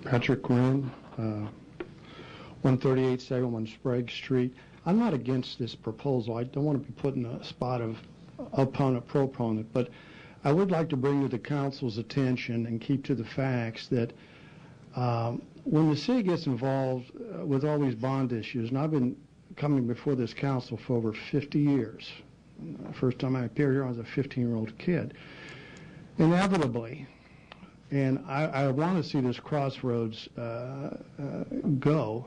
[SPEAKER 8] Patrick Quinn, 138 Sagamon Sprague Street. I'm not against this proposal. I don't want to be put in a spot of opponent, proponent, but I would like to bring to the council's attention and keep to the facts that when the city gets involved with all these bond issues, and I've been coming before this council for over 50 years. The first time I appeared here, I was a 15-year-old kid. Inevitably, and I want to see this crossroads go,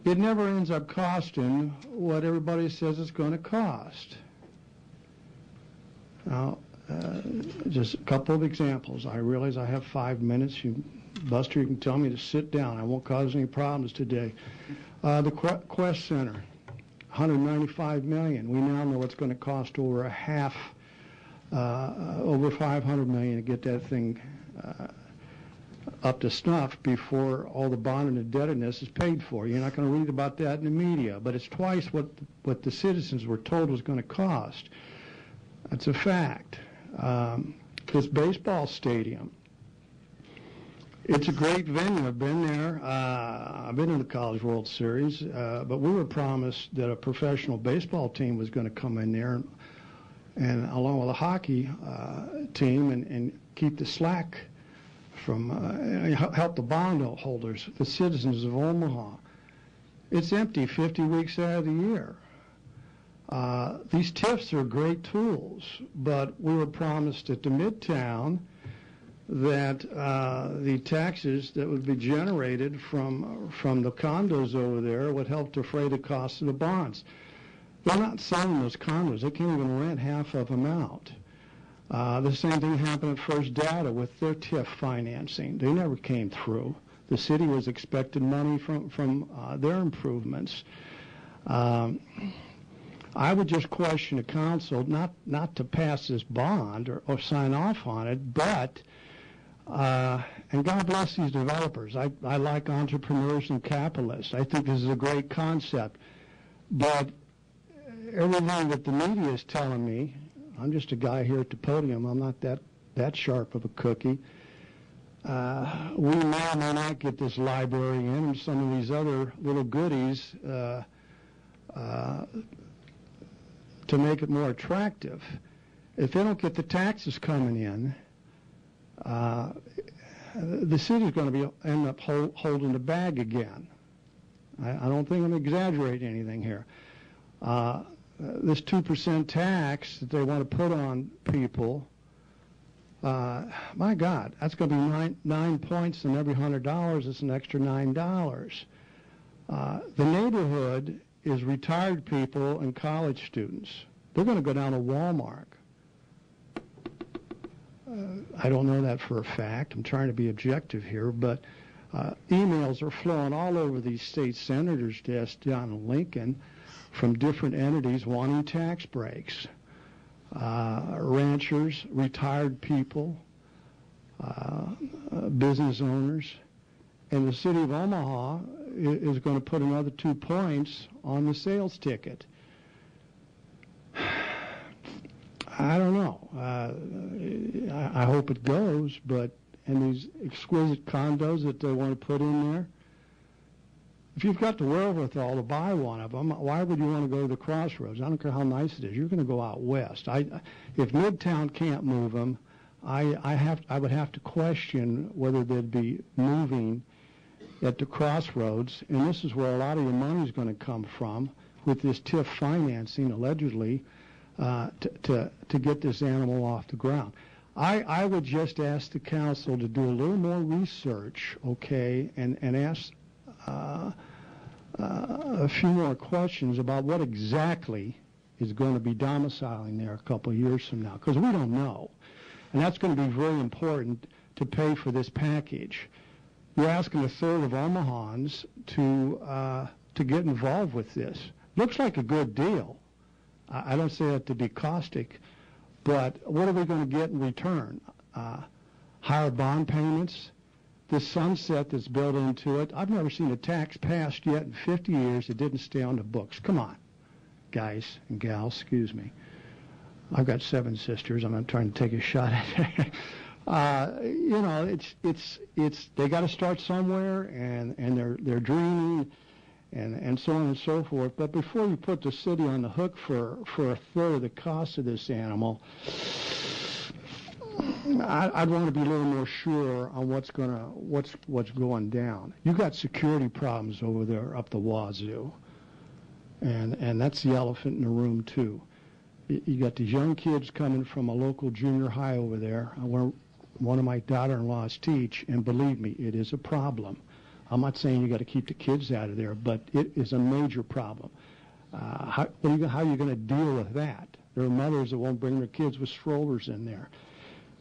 [SPEAKER 8] it never ends up costing what everybody says it's going to cost. Now, just a couple of examples. I realize I have 5 minutes. Buster, you can tell me to sit down. I won't cause any problems today. The Quest Center, $195 million. We now know it's going to cost over over $500 million to get that thing up to snuff before all the bond and indebtedness is paid for. You're not going to read about that in the media, but it's twice what the citizens were told was going to cost. That's a fact. This baseball stadium, it's a great venue. I've been there. I've been in the College World Series, but we were promised that a professional baseball team was going to come in there and along with a hockey team and keep the slack from help the bondholders, the citizens of Omaha. It's empty 50 weeks out of the year. These TIFs are great tools, but we were promised at the Midtown that the taxes that would be generated from the condos over there would help defray the cost of the bonds. They're not selling those condos. They can't even rent half of them out. The same thing happened at First Data with their TIF financing. They never came through. The city was expecting money from their improvements. I would just question the council not to pass this bond or sign off on it, but, and God bless these developers. I like entrepreneurs and capitalists. I think this is a great concept. But everything that the media is telling me, I'm just a guy here at the podium. I'm not that sharp of a cookie. We may or may not get this library in and some of these other little goodies to make it more attractive. If they don't get the taxes coming in, the city's going to end up holding the bag again. I don't think I'm exaggerating anything here. This 2% tax that they want to put on people, my God, that's going to be nine points, and every $100 is an extra $9. The neighborhood is retired people and college students. They're going to go down to Walmart. I don't know that for a fact. I'm trying to be objective here, but emails are flowing all over these state senators' desks down in Lincoln from different entities wanting tax breaks. Ranchers, retired people, business owners, and the city of Omaha is going to put another 2 points on the sales ticket. I don't know. I hope it goes, but in these exquisite condos that they want to put in there, if you've got the wherewithal to buy one of them, why would you want to go to the crossroads? I don't care how nice it is. You're going to go out west. If Midtown can't move them, I would have to question whether they'd be moving at the crossroads, and this is where a lot of your money is going to come from with this TIF financing, allegedly, to get this animal off the ground. I would just ask the council to do a little more research, okay, and ask a few more questions about what exactly is going to be domiciling there a couple of years from now, because we don't know. And that's going to be very important to pay for this package. You're asking a third of Omahans to get involved with this. Looks like a good deal. I don't say that to be caustic, but what are we going to get in return? Higher bond payments? This sunset that's built into it. I've never seen a tax passed yet in 50 years that didn't stay on the books. Come on, guys and gals, excuse me. I've got 7 sisters. I'm not trying to take a shot at it. You know, it's they got to start somewhere, and they're dreaming, and so on and so forth. But before you put the city on the hook for a third of the cost of this animal, I'd want to be a little more sure on what's going down. You got security problems over there up the wazoo, and that's the elephant in the room too. You got these young kids coming from a local junior high over there, where one of my daughter-in-laws teach, and believe me, it is a problem. I'm not saying you got to keep the kids out of there, but it is a major problem. How are you going to deal with that? There are mothers that won't bring their kids with strollers in there.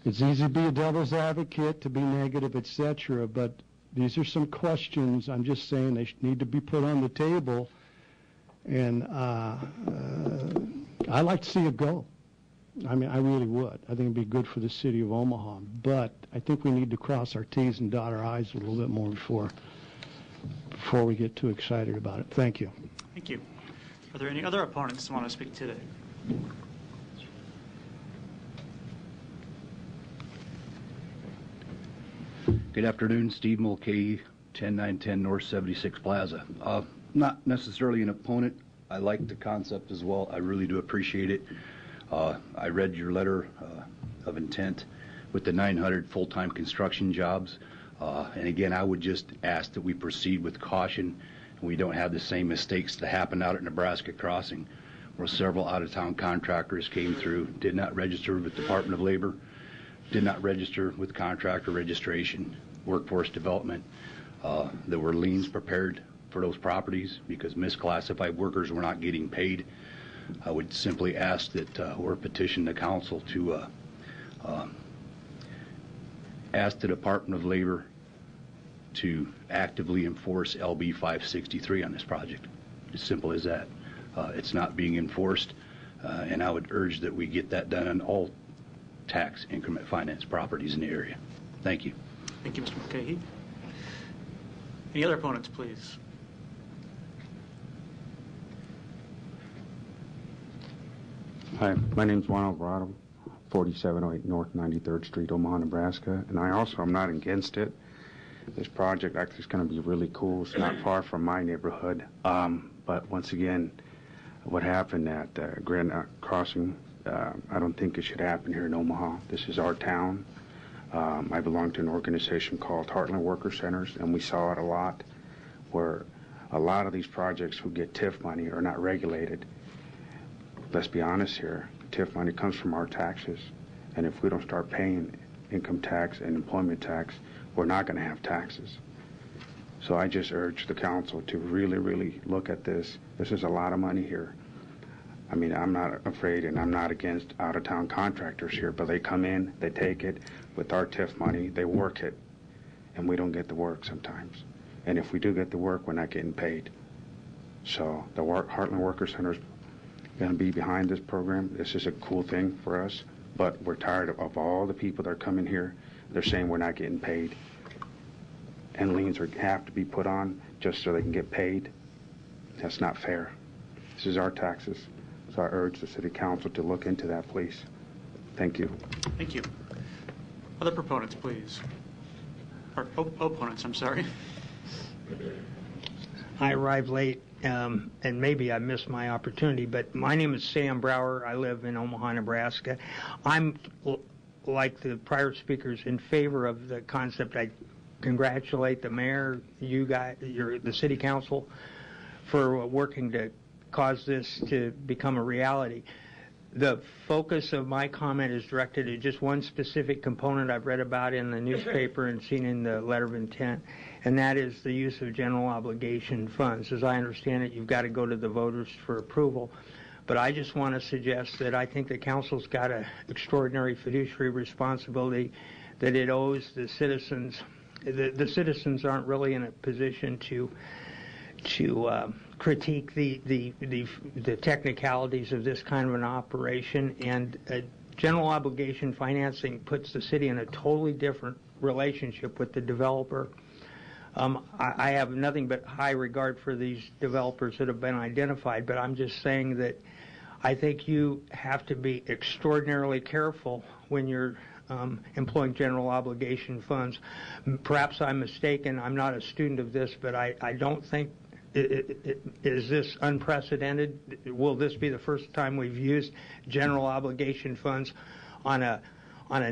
[SPEAKER 8] It's easy to be a devil's advocate, to be negative, etc., but these are some questions. I'm just saying they need to be put on the table, and I'd like to see it go. I mean, I really would. I think it'd be good for the city of Omaha, but I think we need to cross our T's and dot our I's a little bit more before we get too excited about it. Thank you.
[SPEAKER 5] Thank you. Are there any other opponents who want to speak today?
[SPEAKER 2] Good afternoon, Steve Mulcahy, 10910 North 76 Plaza. Not necessarily an opponent. I like the concept as well. I really do appreciate it. I read your letter of intent with the 900 full-time construction jobs. And again, I would just ask that we proceed with caution and we don't have the same mistakes that happened out at Nebraska Crossing, where several out-of-town contractors came through, did not register with the Department of Labor, did not register with contractor registration, workforce development. There were liens prepared for those properties because misclassified workers were not getting paid. I would simply ask that or petition the council to ask the Department of Labor to actively enforce LB 563 on this project. As simple as that. It's not being enforced, and I would urge that we get that done on all tax increment finance properties in the area. Thank you.
[SPEAKER 5] Thank you, Mr. Mulcahy. Any other opponents, please?
[SPEAKER 9] Hi, my name's Juan Alvarado, 4708 North 93rd Street, Omaha, Nebraska, and I also am not against it. This project actually is going to be really cool. It's not far from my neighborhood, but once again, what happened at Grand Crossing, I don't think it should happen here in Omaha. This is our town. I belong to an organization called Heartland Worker Centers, and we saw it a lot, where a lot of these projects who get TIF money are not regulated. Let's be honest here, TIF money comes from our taxes, and if we don't start paying income tax and employment tax, we're not going to have taxes. So I just urge the council to really, really look at this. This is a lot of money here. I mean, I'm not afraid and I'm not against out-of-town contractors here, but they come in, they take it with our TIF money, they work it, and we don't get the work sometimes. And if we do get the work, we're not getting paid. So the Heartland Worker Center is going to be behind this program. This is a cool thing for us, but we're tired of all the people that are coming here. They're saying we're not getting paid, and liens have to be put on just so they can get paid. That's not fair. This is our taxes. So I urge the City Council to look into that, please. Thank you.
[SPEAKER 5] Thank you. Other proponents, please. Or opponents, I'm sorry.
[SPEAKER 23] I arrived late, and maybe I missed my opportunity, but my name is Sam Brower. I live in Omaha, Nebraska. I'm, like the prior speakers, in favor of the concept. I congratulate the mayor, you guys, the city council, for working to cause this to become a reality. The focus of my comment is directed at just one specific component I've read about in the newspaper and seen in the letter of intent, and that is the use of general obligation funds. As I understand it, you've got to go to the voters for approval. But I just want to suggest that I think the council's got an extraordinary fiduciary responsibility that it owes the citizens. The citizens aren't really in a position to critique the technicalities of this kind of an operation, and general obligation financing puts the city in a totally different relationship with the developer. I have nothing but high regard for these developers that have been identified, but I'm just saying that I think you have to be extraordinarily careful when you're employing general obligation funds. Perhaps I'm mistaken. I'm not a student of this, but I don't think is this unprecedented? Will this be the first time we've used general obligation funds on a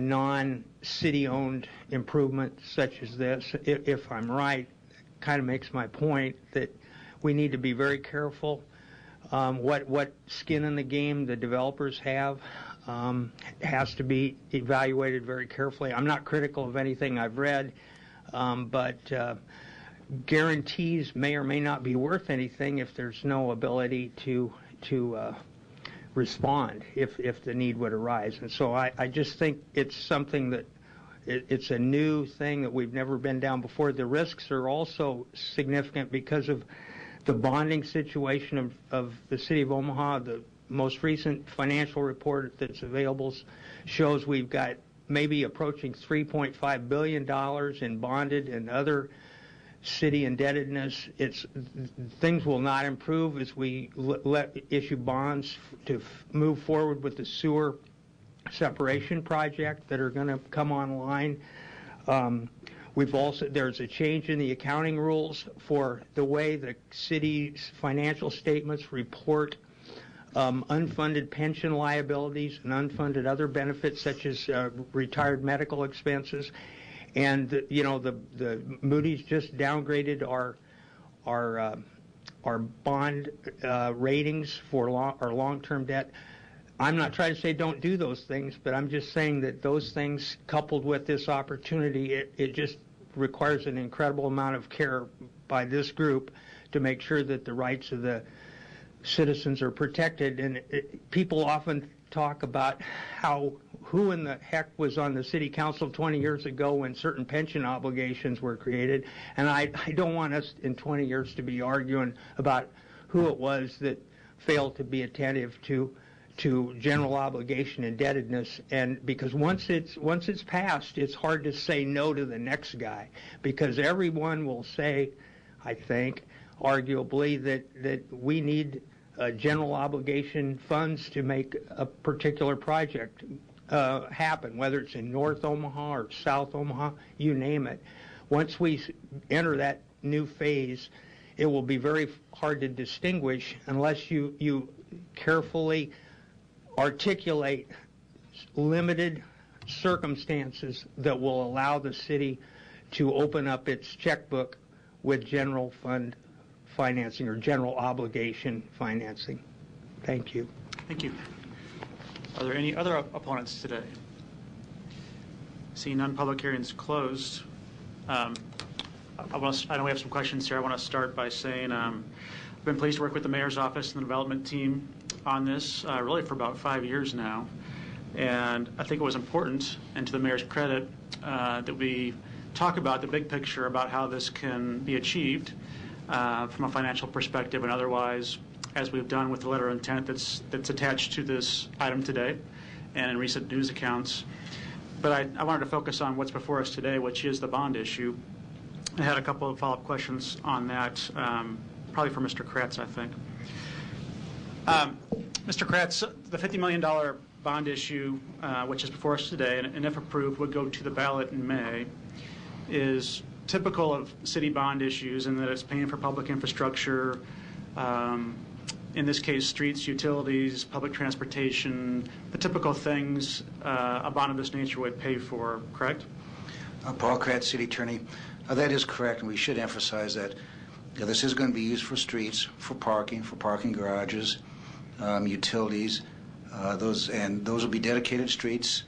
[SPEAKER 23] non-city-owned improvement such as this? If I'm right, it kind of makes my point that we need to be very careful what skin in the game the developers have. Has to be evaluated very carefully. I'm not critical of anything I've read, but guarantees may or may not be worth anything if there's no ability to respond if the need would arise. And so I just think it's something that it's a new thing that we've never been down before. The risks are also significant because of the bonding situation of the city of Omaha. The most recent financial report that's available shows we've got maybe approaching $3.5 billion in bonded and other city indebtedness. Things will not improve as we issue bonds to move forward with the sewer separation project that are going to come online. There's a change in the accounting rules for the way the city's financial statements report unfunded pension liabilities and unfunded other benefits such as retired medical expenses. And the Moody's just downgraded our bond ratings for our long-term debt. I'm not trying to say don't do those things, but I'm just saying that those things, coupled with this opportunity, it just requires an incredible amount of care by this group to make sure that the rights of the citizens are protected. And people often talk about who in the heck was on the city council 20 years ago when certain pension obligations were created, and I don't want us in 20 years to be arguing about who it was that failed to be attentive to general obligation indebtedness. And because once it's passed, it's hard to say no to the next guy, because everyone will say, I think, arguably, that we need general obligation funds to make a particular project happen, whether it's in North Omaha or South Omaha, you name it. Once we enter that new phase, it will be very hard to distinguish unless you carefully articulate limited circumstances that will allow the city to open up its checkbook with general fund financing or general obligation financing. Thank you.
[SPEAKER 5] Thank you. Are there any other opponents today? Seeing none, public hearings closed. I know we have some questions here. I want to start by saying I've been pleased to work with the mayor's office and the development team on this really for about 5 years now. And I think it was important, and to the mayor's credit, that we talk about the big picture about how this can be achieved from a financial perspective and otherwise, as we've done with the letter of intent that's attached to this item today and in recent news accounts. But I wanted to focus on what's before us today, which is the bond issue. I had a couple of follow-up questions on that, probably for Mr. Kratz, I think. Mr. Kratz, the $50 million bond issue, which is before us today, and if approved, would go to the ballot in May, is typical of city bond issues in that it's paying for public infrastructure, in this case, streets, utilities, public transportation, the typical things a bond of this nature would pay for, correct?
[SPEAKER 10] Paul Kratz, City Attorney. That is correct, and we should emphasize that this is going to be used for streets, for parking garages, utilities. Those will be dedicated streets,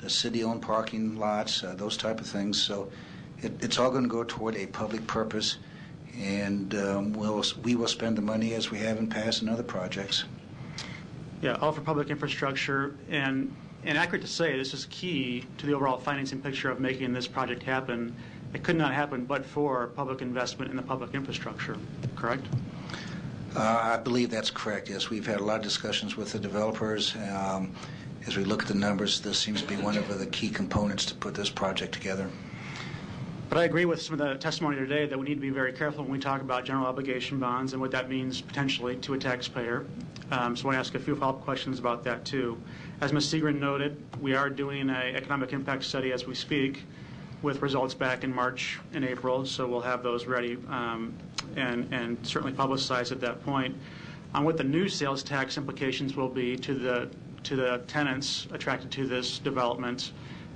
[SPEAKER 10] the city-owned parking lots, those type of things. So it's all going to go toward a public purpose, and we will spend the money as we have in past and other projects.
[SPEAKER 5] Yeah, all for public infrastructure, and accurate to say this is key to the overall financing picture of making this project happen. It could not happen but for public investment in the public infrastructure, correct?
[SPEAKER 10] I believe that's correct, yes. We've had a lot of discussions with the developers. As we look at the numbers, this seems to be one of the key components to put this project together.
[SPEAKER 5] But I agree with some of the testimony today that we need to be very careful when we talk about general obligation bonds and what that means potentially to a taxpayer. So I want to ask a few follow-up questions about that too. As Ms. Segrin noted, we are doing an economic impact study as we speak, with results back in March and April, so we'll have those ready and certainly publicized at that point on what the new sales tax implications will be to the tenants attracted to this development,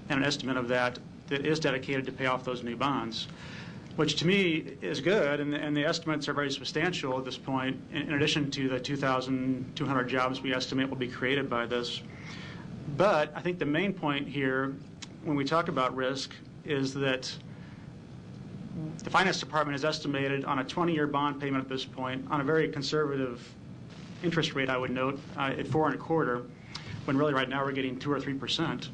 [SPEAKER 5] and an estimate of that is dedicated to pay off those new bonds, which to me is good, and the estimates are very substantial at this point, in addition to the 2,200 jobs we estimate will be created by this. But I think the main point here, when we talk about risk, is that the Finance Department has estimated on a 20-year bond payment at this point, on a very conservative interest rate, I would note, at 4.25%, when really right now we're getting 2 or 3%,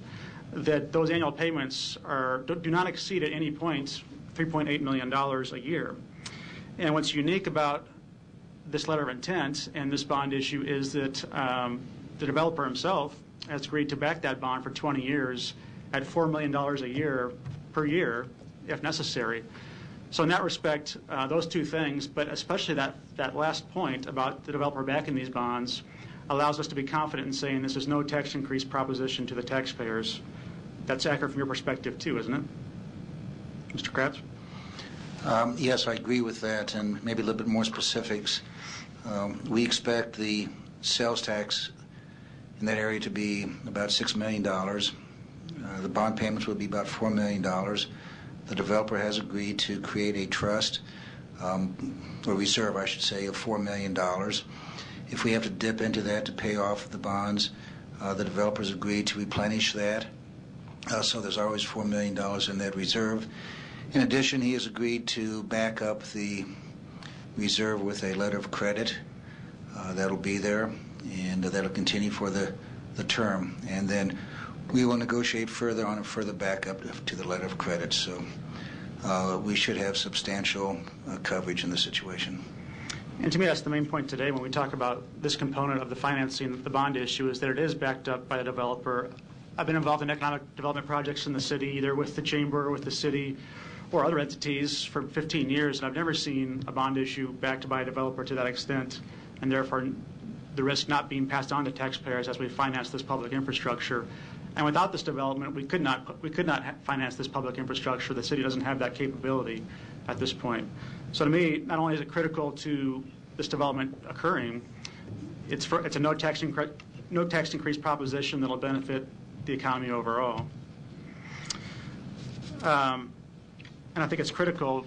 [SPEAKER 5] that those annual payments do not exceed at any point $3.8 million a year. And what's unique about this letter of intent and this bond issue is that the developer himself has agreed to back that bond for 20 years at $4 million a year per year, if necessary. So in that respect, those two things, but especially that last point about the developer backing these bonds, allows us to be confident in saying this is no tax increase proposition to the taxpayers. That's accurate from your perspective too, isn't it? Mr. Kratz?
[SPEAKER 10] Yes, I agree with that, and maybe a little bit more specifics. We expect the sales tax in that area to be about $6 million. The bond payments will be about $4 million. The developer has agreed to create a trust, or reserve, I should say, of $4 million. If we have to dip into that to pay off the bonds, the developers agreed to replenish that. So there's always $4 million in that reserve. In addition, he has agreed to back up the reserve with a letter of credit. That'll be there, and that'll continue for the term. And then we will negotiate further on a further backup to the letter of credit. So we should have substantial coverage in this situation.
[SPEAKER 5] And to me, that's the main point today when we talk about this component of the financing, the bond issue, is that it is backed up by the developer. I've been involved in economic development projects in the city, either with the chamber, with the city, or other entities for 15 years, and I've never seen a bond issue backed by a developer to that extent, and therefore the risk not being passed on to taxpayers as we finance this public infrastructure. And without this development, we could not finance this public infrastructure. The city doesn't have that capability at this point. So to me, not only is it critical to this development occurring, it's a no tax increase proposition that will benefit the economy overall. And I think it's critical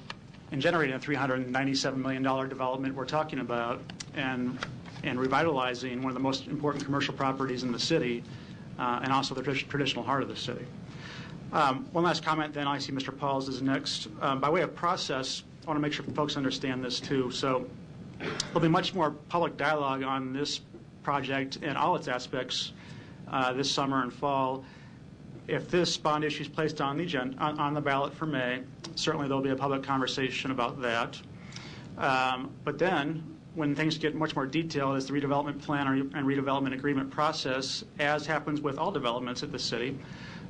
[SPEAKER 5] in generating a $397 million development we're talking about and revitalizing one of the most important commercial properties in the city and also the traditional heart of the city. One last comment then, I see Mr. Pauls is next. By way of process, I want to make sure folks understand this too. So there'll be much more public dialogue on this project and all its aspects this summer and fall. If this bond issue is placed on the agenda, on the ballot for May, certainly there'll be a public conversation about that. But then, when things get much more detailed as the redevelopment plan and redevelopment agreement process, as happens with all developments at the city,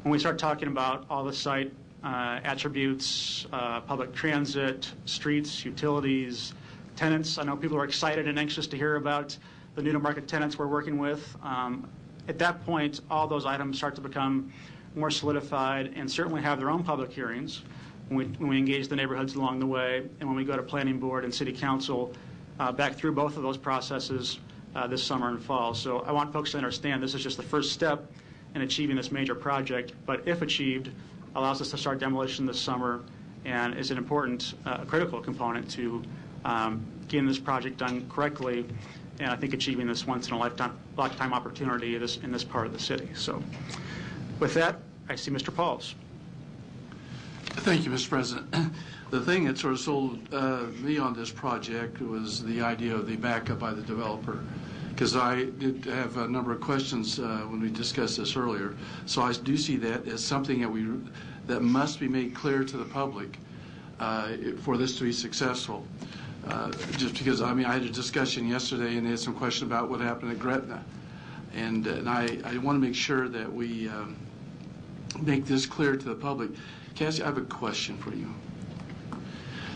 [SPEAKER 5] when we start talking about all the site attributes, public transit, streets, utilities, tenants, I know people are excited and anxious to hear about the new-to-market tenants we're working with. At that point, all those items start to become more solidified and certainly have their own public hearings when we engage the neighborhoods along the way and when we go to planning board and city council back through both of those processes this summer and fall. So I want folks to understand this is just the first step in achieving this major project, but if achieved, allows us to start demolition this summer and is an important, critical component to getting this project done correctly, and I think achieving this once-in-a-lifetime opportunity in this part of the city. So with that, I see Mr. Pauls.
[SPEAKER 18] Thank you, Mr. President. The thing that sort of sold me on this project was the idea of the backup by the developer, because I did have a number of questions when we discussed this earlier. So I do see that as something that must be made clear to the public for this to be successful. Just because, I had a discussion yesterday and they had some question about what happened at Gretna. And I want to make sure that we make this clear to the public. Cassie, I have a question for you.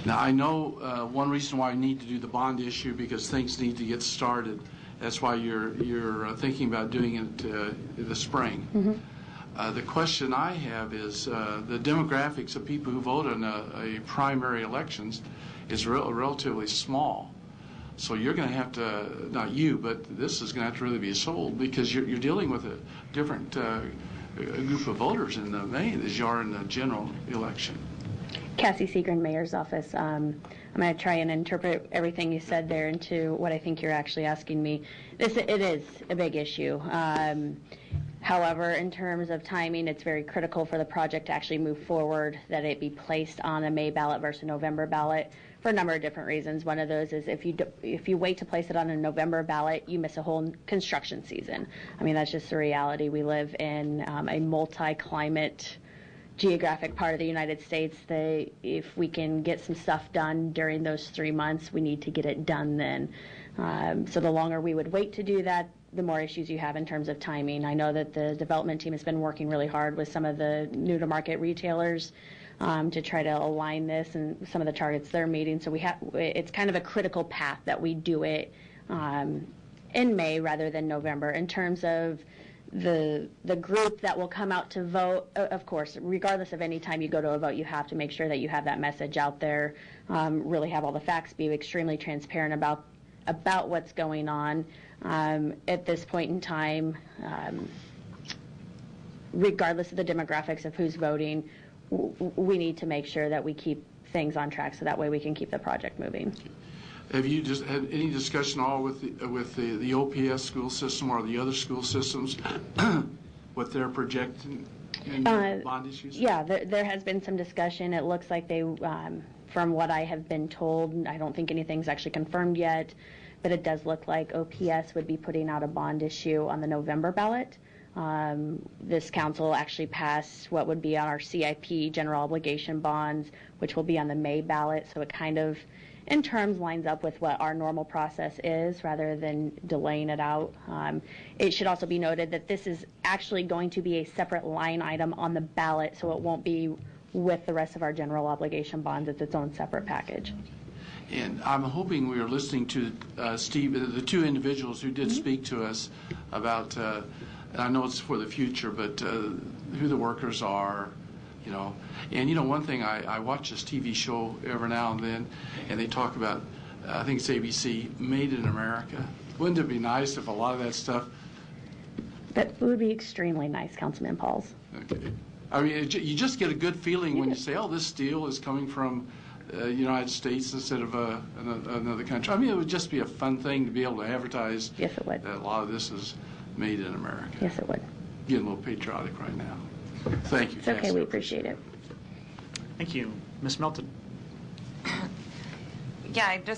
[SPEAKER 18] Now, I know one reason why we need to do the bond issue because things need to get started. That's why you're thinking about doing it in the spring.
[SPEAKER 6] Mm-hmm.
[SPEAKER 18] The question I have is the demographics of people who vote in a primary elections is relatively small. So you're going to have to, not you, but this is going to have to really be sold because you're dealing with a different group of voters in the main as you are in the general election.
[SPEAKER 6] Cassie Seagren, Mayor's Office. I'm going to try and interpret everything you said there into what I think you're actually asking me. It is a big issue. However, in terms of timing, it's very critical for the project to actually move forward, that it be placed on a May ballot versus a November ballot for a number of different reasons. One of those is if you wait to place it on a November ballot, you miss a whole construction season. That's just the reality. We live in a multi-climate geographic part of the United States. If we can get some stuff done during those 3 months, we need to get it done then. So the longer we would wait to do that, the more issues you have in terms of timing. I know that the development team has been working really hard with some of the new-to-market retailers to try to align this and some of the targets they're meeting. So it's kind of a critical path that we do it in May rather than November. In terms of the group that will come out to vote, of course, regardless of any time you go to a vote, you have to make sure that you have that message out there, really have all the facts, be extremely transparent about what's going on. At this point in time, regardless of the demographics of who's voting, we need to make sure that we keep things on track so that way we can keep the project moving.
[SPEAKER 18] Have you just had any discussion at all with the OPS school system or the other school systems, what they're projecting in bond issues?
[SPEAKER 6] Yeah, there has been some discussion. It looks like they, from what I have been told, I don't think anything's actually confirmed yet, but it does look like OPS would be putting out a bond issue on the November ballot. This council actually passed what would be on our CIP general obligation bonds, which will be on the May ballot, so it kind of in terms lines up with what our normal process is rather than delaying it out. It should also be noted that this is actually going to be a separate line item on the ballot, so it won't be with the rest of our general obligation bonds. It's its own separate package.
[SPEAKER 18] And I'm hoping we are listening to Steve, the two individuals who did speak to us about, and I know it's for the future, but who the workers are, And one thing, I watch this TV show every now and then, and they talk about, I think it's ABC, Made in America. Wouldn't it be nice if a lot of that stuff...
[SPEAKER 6] That would be extremely nice, Councilman Pauls.
[SPEAKER 18] Okay. You just get a good feeling when you say, oh, this steel is coming from the United States instead of another country. It would just be a fun thing to be able to advertise.
[SPEAKER 6] Yes, it would.
[SPEAKER 18] That a lot of this is made in America.
[SPEAKER 6] Yes, it would.
[SPEAKER 18] Getting a little patriotic right now. Thank you.
[SPEAKER 6] It's okay. We appreciate it.
[SPEAKER 5] Thank you. Ms. Melton.
[SPEAKER 14] Yeah, and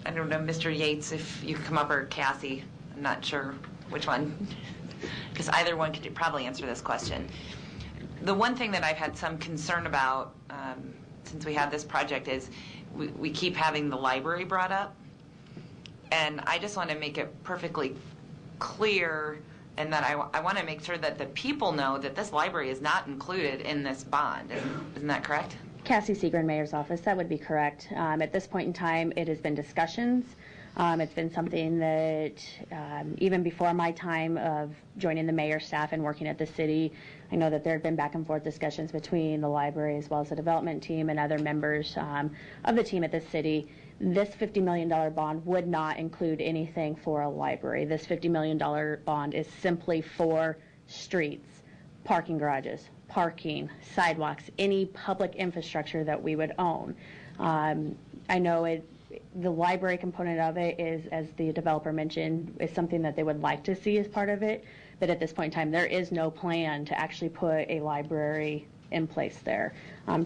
[SPEAKER 14] I don't know, Mr. Yates, if you come up, or Cassie, I'm not sure which one, because either one could probably answer this question. The one thing that I've had some concern about since we had this project is we keep having the library brought up, and I just want to make it perfectly clear, and that I want to make sure that the people know that this library is not included in this bond. Isn't that correct?
[SPEAKER 6] Cassie Seagren, Mayor's Office. That would be correct. At this point in time, it has been discussions. It's been something that even before my time of joining the mayor's staff and working at the city, I know that there have been back and forth discussions between the library as well as the development team and other members of the team at the city. This $50 million bond would not include anything for a library. This $50 million bond is simply for streets, parking garages, parking, sidewalks, any public infrastructure that we would own. I know the library component of it is, as the developer mentioned, is something that they would like to see as part of it, but at this point in time, there is no plan to actually put a library in place there.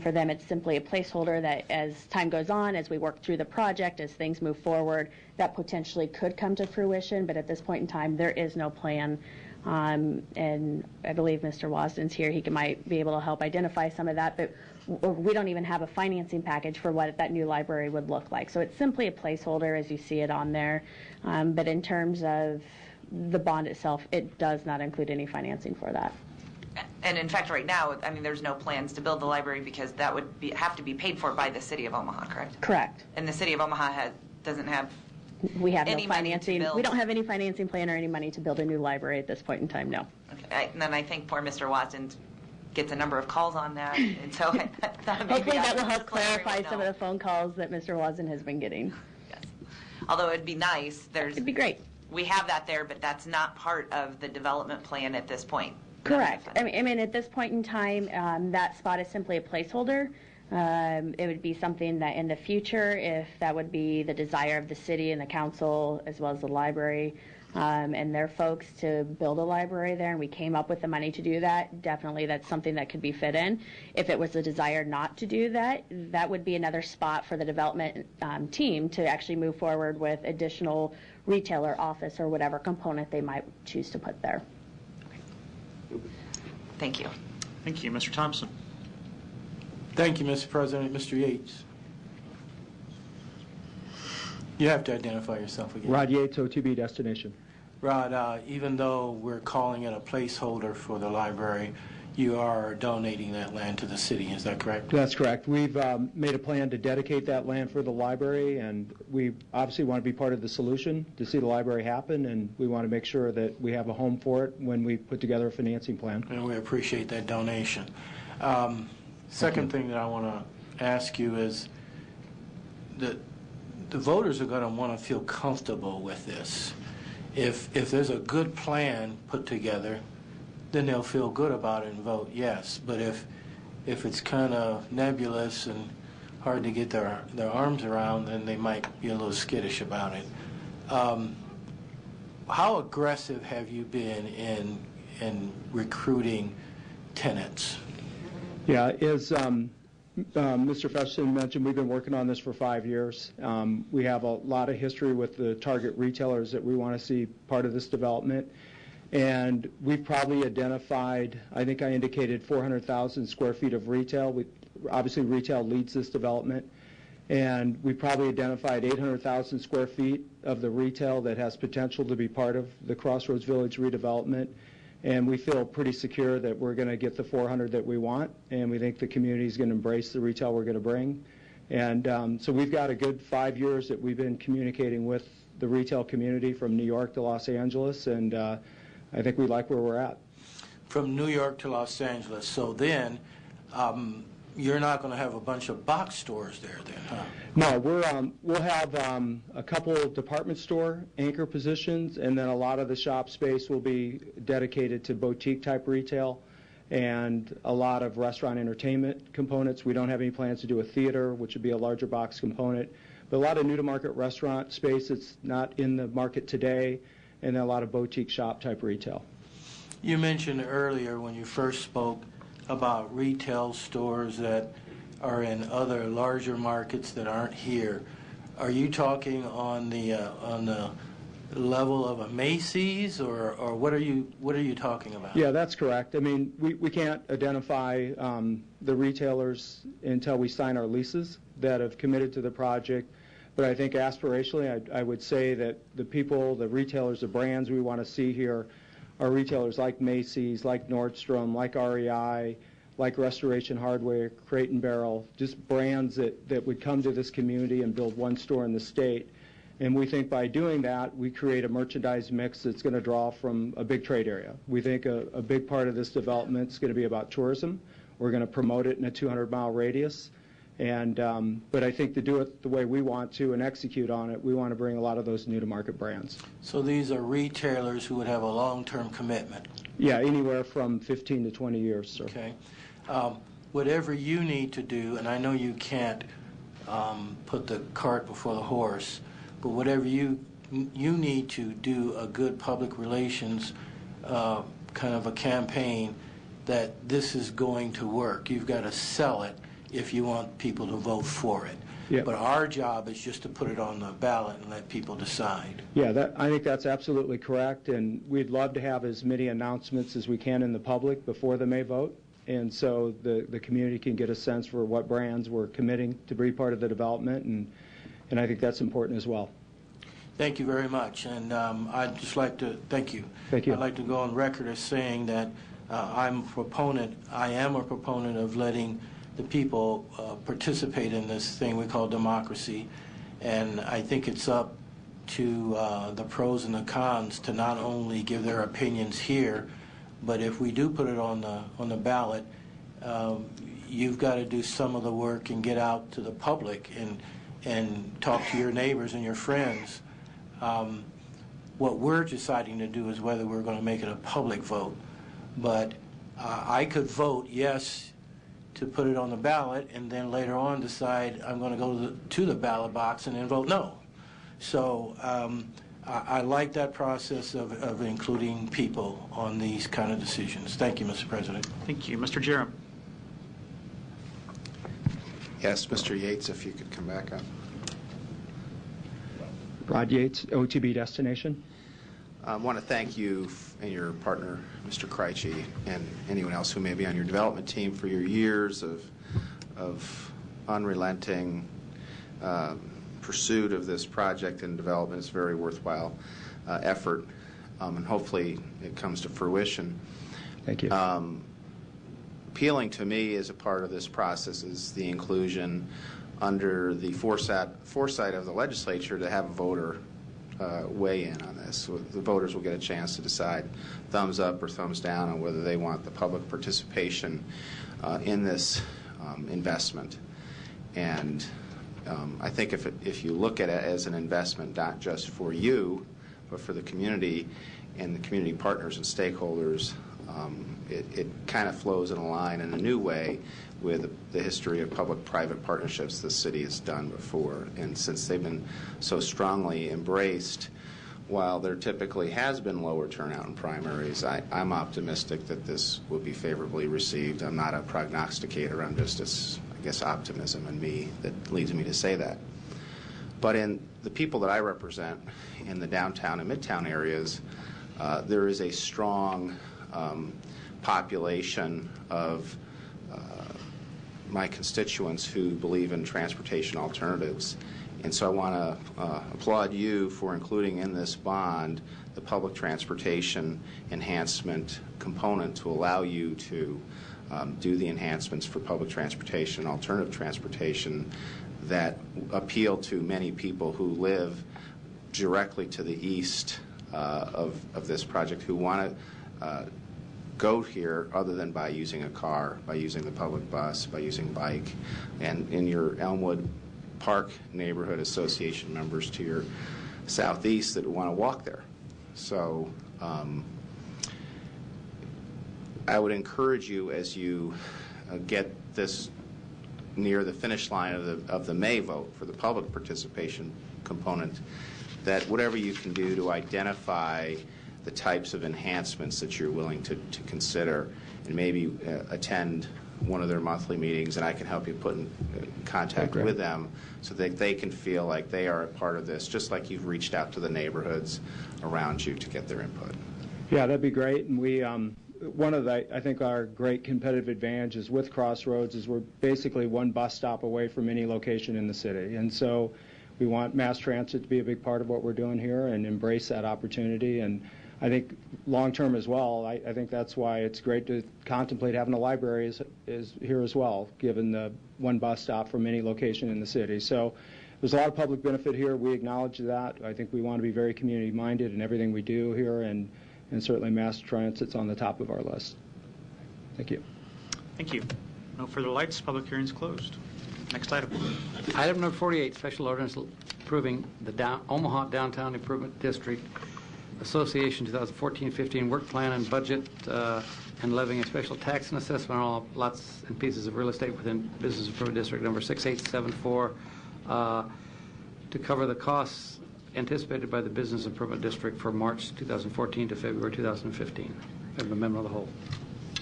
[SPEAKER 6] For them, it's simply a placeholder that as time goes on, as we work through the project, as things move forward, that potentially could come to fruition, but at this point in time, there is no plan. And I believe Mr. Wasden's here. He might be able to help identify some of that, but we don't even have a financing package for what that new library would look like. So it's simply a placeholder as you see it on there. But in terms of the bond itself, it does not include any financing for that.
[SPEAKER 14] And in fact, right now, I mean, there's no plans to build the library because that would have to be paid for by the city of Omaha, correct?
[SPEAKER 6] Correct.
[SPEAKER 14] And the city of Omaha doesn't have
[SPEAKER 6] We have
[SPEAKER 14] any
[SPEAKER 6] no
[SPEAKER 14] money to
[SPEAKER 6] financing.
[SPEAKER 14] build.
[SPEAKER 6] We don't have any financing plan or any money to build a new library at this point in time, no.
[SPEAKER 14] Okay. And then I think poor Mr. Watson gets a number of calls on that, and so I thought maybe
[SPEAKER 6] Hopefully that will
[SPEAKER 14] I'll
[SPEAKER 6] help
[SPEAKER 14] just let everyone
[SPEAKER 6] clarify some
[SPEAKER 14] know.
[SPEAKER 6] of the phone calls that Mr. Wasden has been getting.
[SPEAKER 14] Although it'd be nice,
[SPEAKER 6] It'd be great.
[SPEAKER 14] We have that there, but that's not part of the development plan at this point.
[SPEAKER 6] Correct. I mean, at this point in time, that spot is simply a placeholder. It would be something that in the future, if that would be the desire of the city and the council, as well as the library and their folks to build a library there, and we came up with the money to do that, definitely that's something that could be fit in. If it was a desire not to do that, that would be another spot for the development team to actually move forward with additional retailer office or whatever component they might choose to put there.
[SPEAKER 14] Thank you.
[SPEAKER 5] Thank you. Mr. Thompson.
[SPEAKER 17] Thank you, Mr. President. Mr. Yates. You have to identify yourself again.
[SPEAKER 7] Rod Yates, OTB Destination.
[SPEAKER 17] Rod, even though we're calling it a placeholder for the library, you are donating that land to the city. Is that correct?
[SPEAKER 7] That's correct. We've made a plan to dedicate that land for the library, and we obviously want to be part of the solution to see the library happen, and we want to make sure that we have a home for it when we put together a financing plan.
[SPEAKER 17] And we appreciate that donation. Second thing that I want to ask you is that the voters are going to want to feel comfortable with this. If there's a good plan put together, then they'll feel good about it and vote yes. But if it's kind of nebulous and hard to get their arms around, then they might be a little skittish about it. How aggressive have you been in recruiting tenants?
[SPEAKER 7] Yeah, as Mr. Fetchton mentioned, we've been working on this for 5 years. We have a lot of history with the target retailers that we want to see part of this development. And we've probably identified, I think I indicated 400,000 square feet of retail. Obviously, retail leads this development. And we probably identified 800,000 square feet of the retail that has potential to be part of the Crossroads Village redevelopment. And we feel pretty secure that we're going to get the 400 that we want, and we think the community is going to embrace the retail we're going to bring. And so we've got a good 5 years that we've been communicating with the retail community from New York to Los Angeles, and I think we like where we're at.
[SPEAKER 17] From New York to Los Angeles. So then you're not going to have a bunch of box stores there then, huh?
[SPEAKER 7] No, we'll have a couple of department store anchor positions, and then a lot of the shop space will be dedicated to boutique-type retail and a lot of restaurant entertainment components. We don't have any plans to do a theater, which would be a larger box component, but a lot of new-to-market restaurant space that's not in the market today, and then a lot of boutique shop-type retail.
[SPEAKER 17] You mentioned earlier when you first spoke about retail stores that are in other larger markets that aren't here. Are you talking on the level of a Macy's, or what are you talking about?
[SPEAKER 7] Yeah, that's correct. I mean, we can't identify the retailers until we sign our leases that have committed to the project. But I think aspirationally, I would say that the people, the retailers, the brands we want to see here are retailers like Macy's, like Nordstrom, like REI, like Restoration Hardware, Crate and Barrel, just brands that would come to this community and build one store in the state. And we think by doing that, we create a merchandise mix that's going to draw from a big trade area. We think a big part of this development is going to be about tourism. We're going to promote it in a 200-mile radius. And but I think to do it the way we want to and execute on it, we want to bring a lot of those new-to-market brands.
[SPEAKER 17] So these are retailers who would have a long-term commitment.
[SPEAKER 7] Yeah, anywhere from 15 to 20 years, sir.
[SPEAKER 17] Okay. Whatever you need to do, and I know you can't put the cart before the horse, but whatever you need to do a good public relations kind of a campaign that this is going to work. You've got to sell it if you want people to vote for it.
[SPEAKER 7] Yeah.
[SPEAKER 17] But our job is just to put it on the ballot and let people decide.
[SPEAKER 7] Yeah, I think that's absolutely correct, and we'd love to have as many announcements as we can in the public before the May vote, and so the community can get a sense for what brands we're committing to be part of the development, and I think that's important as well.
[SPEAKER 17] Thank you very much, and I'd just like to thank you.
[SPEAKER 7] Thank you.
[SPEAKER 17] I'd like to go on record as saying that I am a proponent of letting the people participate in this thing we call democracy, and I think it's up to the pros and the cons to not only give their opinions here, but if we do put it on the ballot, you've got to do some of the work and get out to the public and talk to your neighbors and your friends. What we're deciding to do is whether we're going to make it a public vote, but I could vote yes to put it on the ballot, and then later on decide I'm going to go to the ballot box and then vote no. So I like that process of including people on these kind of decisions. Thank you, Mr. President.
[SPEAKER 5] Thank you. Mr. Jerem.
[SPEAKER 1] Yes, Mr. Yates, if you could come back up.
[SPEAKER 7] Rod Yates, OTB Destination.
[SPEAKER 1] I want to thank you and your partner, Mr. Krejci, and anyone else who may be on your development team for your years of unrelenting pursuit of this project and development. It's a very worthwhile effort, and hopefully it comes to fruition.
[SPEAKER 7] Thank you.
[SPEAKER 1] Appealing to me as a part of this process is the inclusion under the foresight of the legislature to have a voter weigh in on this. So the voters will get a chance to decide thumbs up or thumbs down on whether they want the public participation in this investment. And I think if you look at it as an investment not just for you, but for the community and the community partners and stakeholders, it kind of flows in a line in a new way with the history of public-private partnerships the city has done before. And since they've been so strongly embraced, while there typically has been lower turnout in primaries, I'm optimistic that this will be favorably received. I'm not a prognosticator. I'm just, I guess, optimism in me that leads me to say that. But in the people that I represent in the downtown and midtown areas, there is a strong population of my constituents who believe in transportation alternatives. And so I want to applaud you for including in this bond the public transportation enhancement component to allow you to do the enhancements for public transportation, alternative transportation that appeal to many people who live directly to the east of this project, who want to go here other than by using a car, by using the public bus, by using bike, and in your Elmwood Park Neighborhood Association members to your southeast that want to walk there. So I would encourage you as you get this near the finish line of the May vote for the public participation component, that whatever you can do to identify the types of enhancements that you're willing to consider, and maybe attend one of their monthly meetings, and I can help you put in contact with them so that they can feel like they are a part of this, just like you've reached out to the neighborhoods around you to get their input.
[SPEAKER 7] Yeah, that'd be great. And we, one of the, I think our great competitive advantages with Crossroads is we're basically one bus stop away from any location in the city. And so we want mass transit to be a big part of what we're doing here and embrace that opportunity. And I think long-term as well, I think that's why it's great to contemplate having a library is here as well, given the one bus stop from any location in the city. So there's a lot of public benefit here. We acknowledge that. I think we want to be very community-minded in everything we do here, and certainly mass transit's on the top of our list. Thank you.
[SPEAKER 5] Thank you. No further lights. Public hearing's closed. Next item.
[SPEAKER 4] Item number 48, special ordinance approving the Omaha Downtown Improvement District Association 2014-15 work plan and budget and levying a special tax and assessment on all lots and pieces of real estate within Business Improvement District number 6874 to cover the costs anticipated by the Business Improvement District for March 2014 to February 2015. I have an amendment of the whole.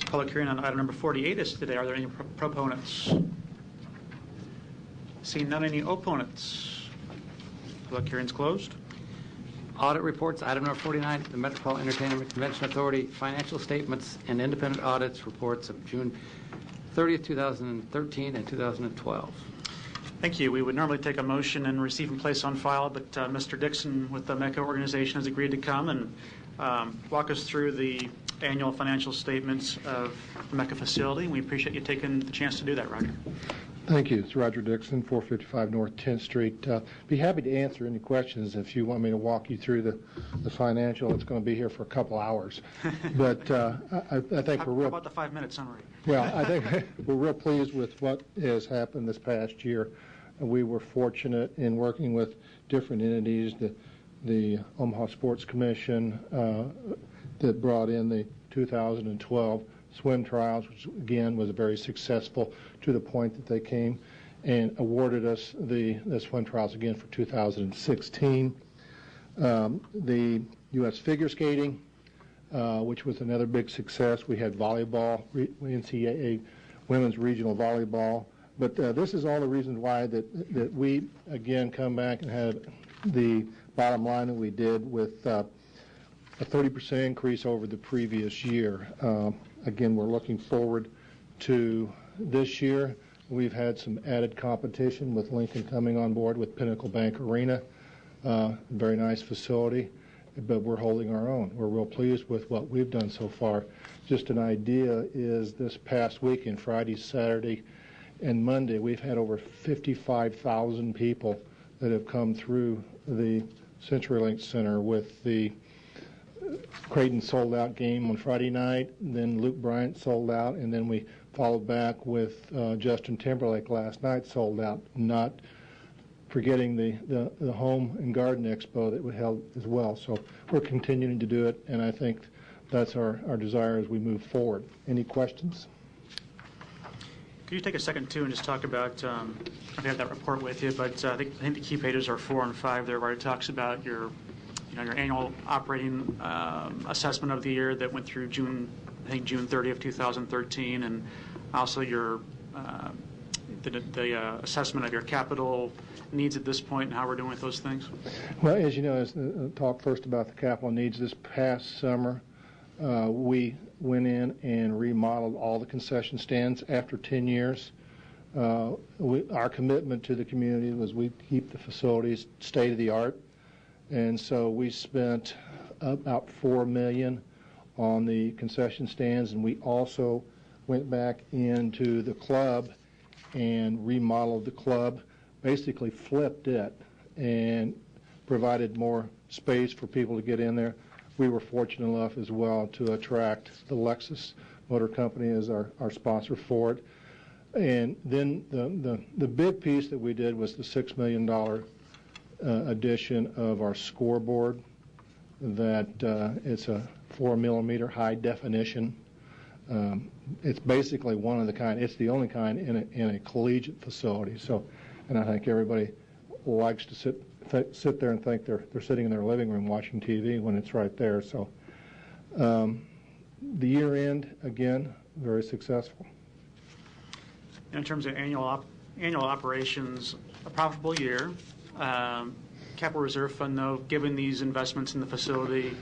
[SPEAKER 5] Public hearing on item number 48 is today. Are there any proponents? Seeing none, any opponents? Public hearing is closed.
[SPEAKER 4] Audit reports, item number 49, the Metropolitan Entertainment Convention Authority financial statements and independent audits reports of June 30th, 2013 and 2012.
[SPEAKER 5] Thank you. We would normally take a motion and receive and place on file, but Mr. Dixon with the MECA organization has agreed to come and walk us through the annual financial statements of the MECA facility. We appreciate you taking the chance to do that, Roger.
[SPEAKER 22] Thank you. It's Roger Dixon, 455 North 10th Street. Be happy to answer any questions if you want me to walk you through the financial. It's going to be here for a couple hours. But I think we're real...
[SPEAKER 5] How about the 5-minute summary?
[SPEAKER 22] Well, I think we're real pleased with what has happened this past year. We were fortunate in working with different entities, the Omaha Sports Commission that brought in the 2012 swim trials, which again was very successful to the point that they came and awarded us the swim trials again for 2016. The U.S. figure skating, which was another big success. We had volleyball, NCAA women's regional volleyball. But this is all the reasons why that we, again, come back and had the bottom line that we did with a 30% increase over the previous year. Again, we're looking forward to this year. We've had some added competition with Lincoln coming on board with Pinnacle Bank Arena. Very nice facility, but we're holding our own. We're real pleased with what we've done so far. Just an idea is this past weekend, Friday, Saturday, and Monday, we've had over 55,000 people that have come through the CenturyLink Center with the Creighton sold-out game on Friday night, then Luke Bryant sold out, and then we followed back with Justin Timberlake last night sold out, not forgetting the Home and Garden Expo that we held as well. So we're continuing to do it, and I think that's our desire as we move forward. Any questions?
[SPEAKER 5] Could you take a second, too, and just talk about, I have that report with you, but I think the key pages are 4 and 5 there, where it talks about your annual operating assessment of the year that went through June 30 of 2013, and also your the assessment of your capital needs at this point and how we're doing with those things.
[SPEAKER 22] Well, as you know, talk first about the capital needs. This past summer, we went in and remodeled all the concession stands after 10 years. Our commitment to the community was we keep the facilities state of the art. And so we spent about $4 million on the concession stands, and we also went back into the club and remodeled the club, basically flipped it, and provided more space for people to get in there. We were fortunate enough as well to attract the Lexus Motor Company as our sponsor for it. And then the big piece that we did was the $6 million addition of our scoreboard. That it's a 4mm high definition. It's basically one of the kind. It's the only kind in a collegiate facility. So, and I think everybody likes to sit there and think they're sitting in their living room watching TV when it's right there. So, the year end again very successful.
[SPEAKER 5] In terms of annual operations, a profitable year. Capital Reserve Fund, though, given these investments in the facility,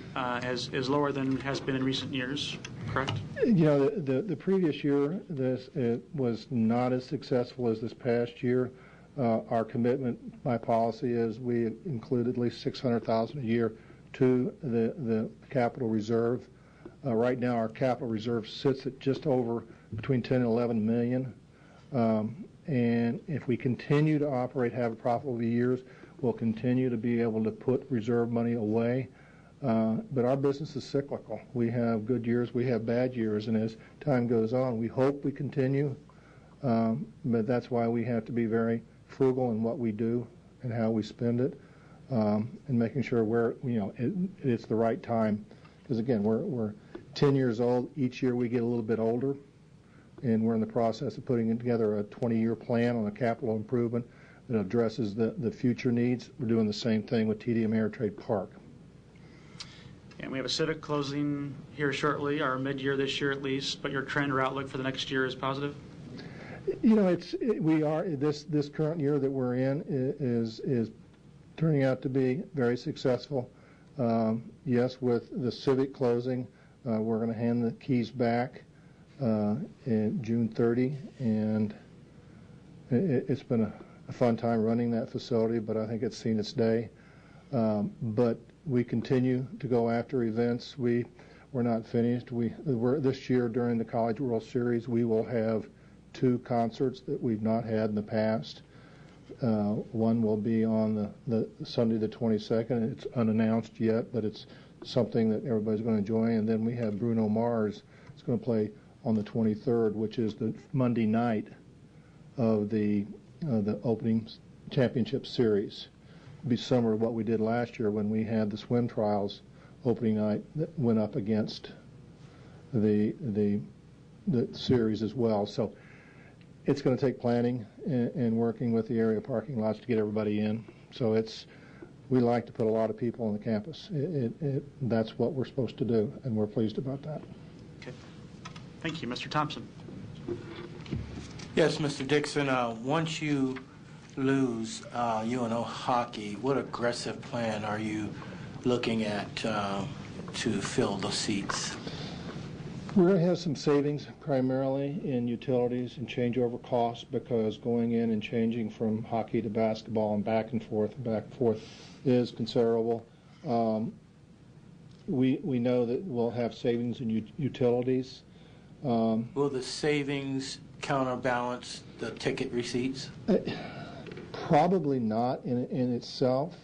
[SPEAKER 5] is lower than has been in recent years, correct?
[SPEAKER 22] You know, the previous year, it was not as successful as this past year. Our commitment, my policy is we include at least $600,000 a year to the capital reserve. Right now, our capital reserve sits at just over between 10 and 11 million. And if we continue to operate, have profitable years, we'll continue to be able to put reserve money away. But our business is cyclical. We have good years, we have bad years, and as time goes on, we hope we continue. But that's why we have to be very frugal in what we do and how we spend it. and making sure it's the right time. Because again, we're 10 years old. Each year we get a little bit older, and we're in the process of putting together a 20-year plan on a capital improvement that addresses the future needs. We're doing the same thing with TD Ameritrade Park.
[SPEAKER 5] And we have a Civic closing here shortly, our mid-year this year at least, but your trend or outlook for the next year is positive?
[SPEAKER 22] This current year that we're in is turning out to be very successful. Yes, with the Civic closing, we're going to hand the keys back in June 30, and it's been a fun time running that facility, but I think it's seen its day. But we continue to go after events. We're not finished. This year during the College World Series, we will have 2 concerts that we've not had in the past. One will be on the Sunday the 22nd. It's unannounced yet, but it's something that everybody's going to enjoy. And then we have Bruno Mars. It's going to play on the 23rd, which is the Monday night of the opening championship series. It'll be similar to what we did last year when we had the swim trials opening night that went up against the series as well. So it's going to take planning and working with the area parking lots to get everybody in. So we like to put a lot of people on the campus. That's what we're supposed to do, and we're pleased about that.
[SPEAKER 5] Okay. Thank you. Mr. Thompson.
[SPEAKER 17] Yes, Mr. Dixon, once you lose UNO hockey, what aggressive plan are you looking at to fill the seats?
[SPEAKER 22] We're going to have some savings primarily in utilities and changeover costs, because going in and changing from hockey to basketball and back and forth is considerable. We know that we'll have savings in utilities.
[SPEAKER 17] Will the savings counterbalance the ticket receipts?
[SPEAKER 22] Probably not in itself.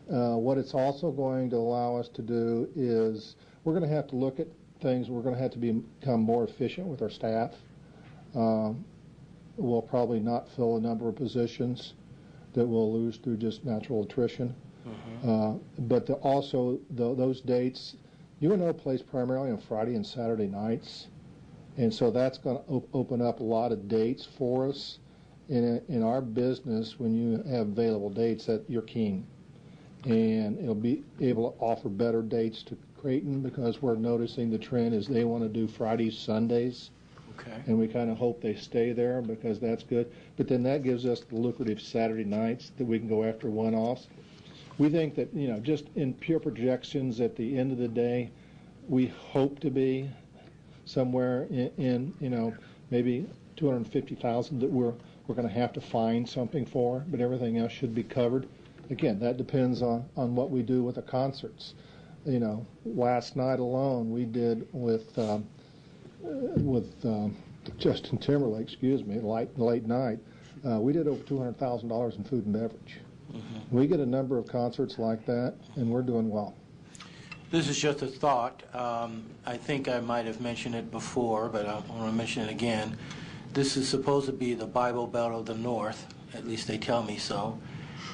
[SPEAKER 22] What it's also going to allow us to do is we're going to have to look at things. We're going to have to become more efficient with our staff. We'll probably not fill a number of positions that we'll lose through just natural attrition. But also those dates, UNO plays primarily on Friday and Saturday nights, and so that's going to open up a lot of dates for us. In our business, when you have available dates, that you're king, and it'll be able to offer better dates to Creighton, because we're noticing the trend is they want to do Fridays, Sundays.
[SPEAKER 17] Okay.
[SPEAKER 22] And we kind of hope they stay there, because that's good. But then that gives us the lucrative Saturday nights that we can go after one-offs. We think that, just in pure projections at the end of the day, we hope to be somewhere in maybe $250,000 that we're going to have to find something for, but everything else should be covered. Again, that depends on what we do with the concerts. Last night alone we did with Justin Timberlake, late night, we did over $200,000 in food and beverage. We get a number of concerts like that, and we're doing well.
[SPEAKER 17] This is just a thought. I think I might have mentioned it before, but I want to mention it again. This is supposed to be the Bible Belt of the North, at least they tell me so.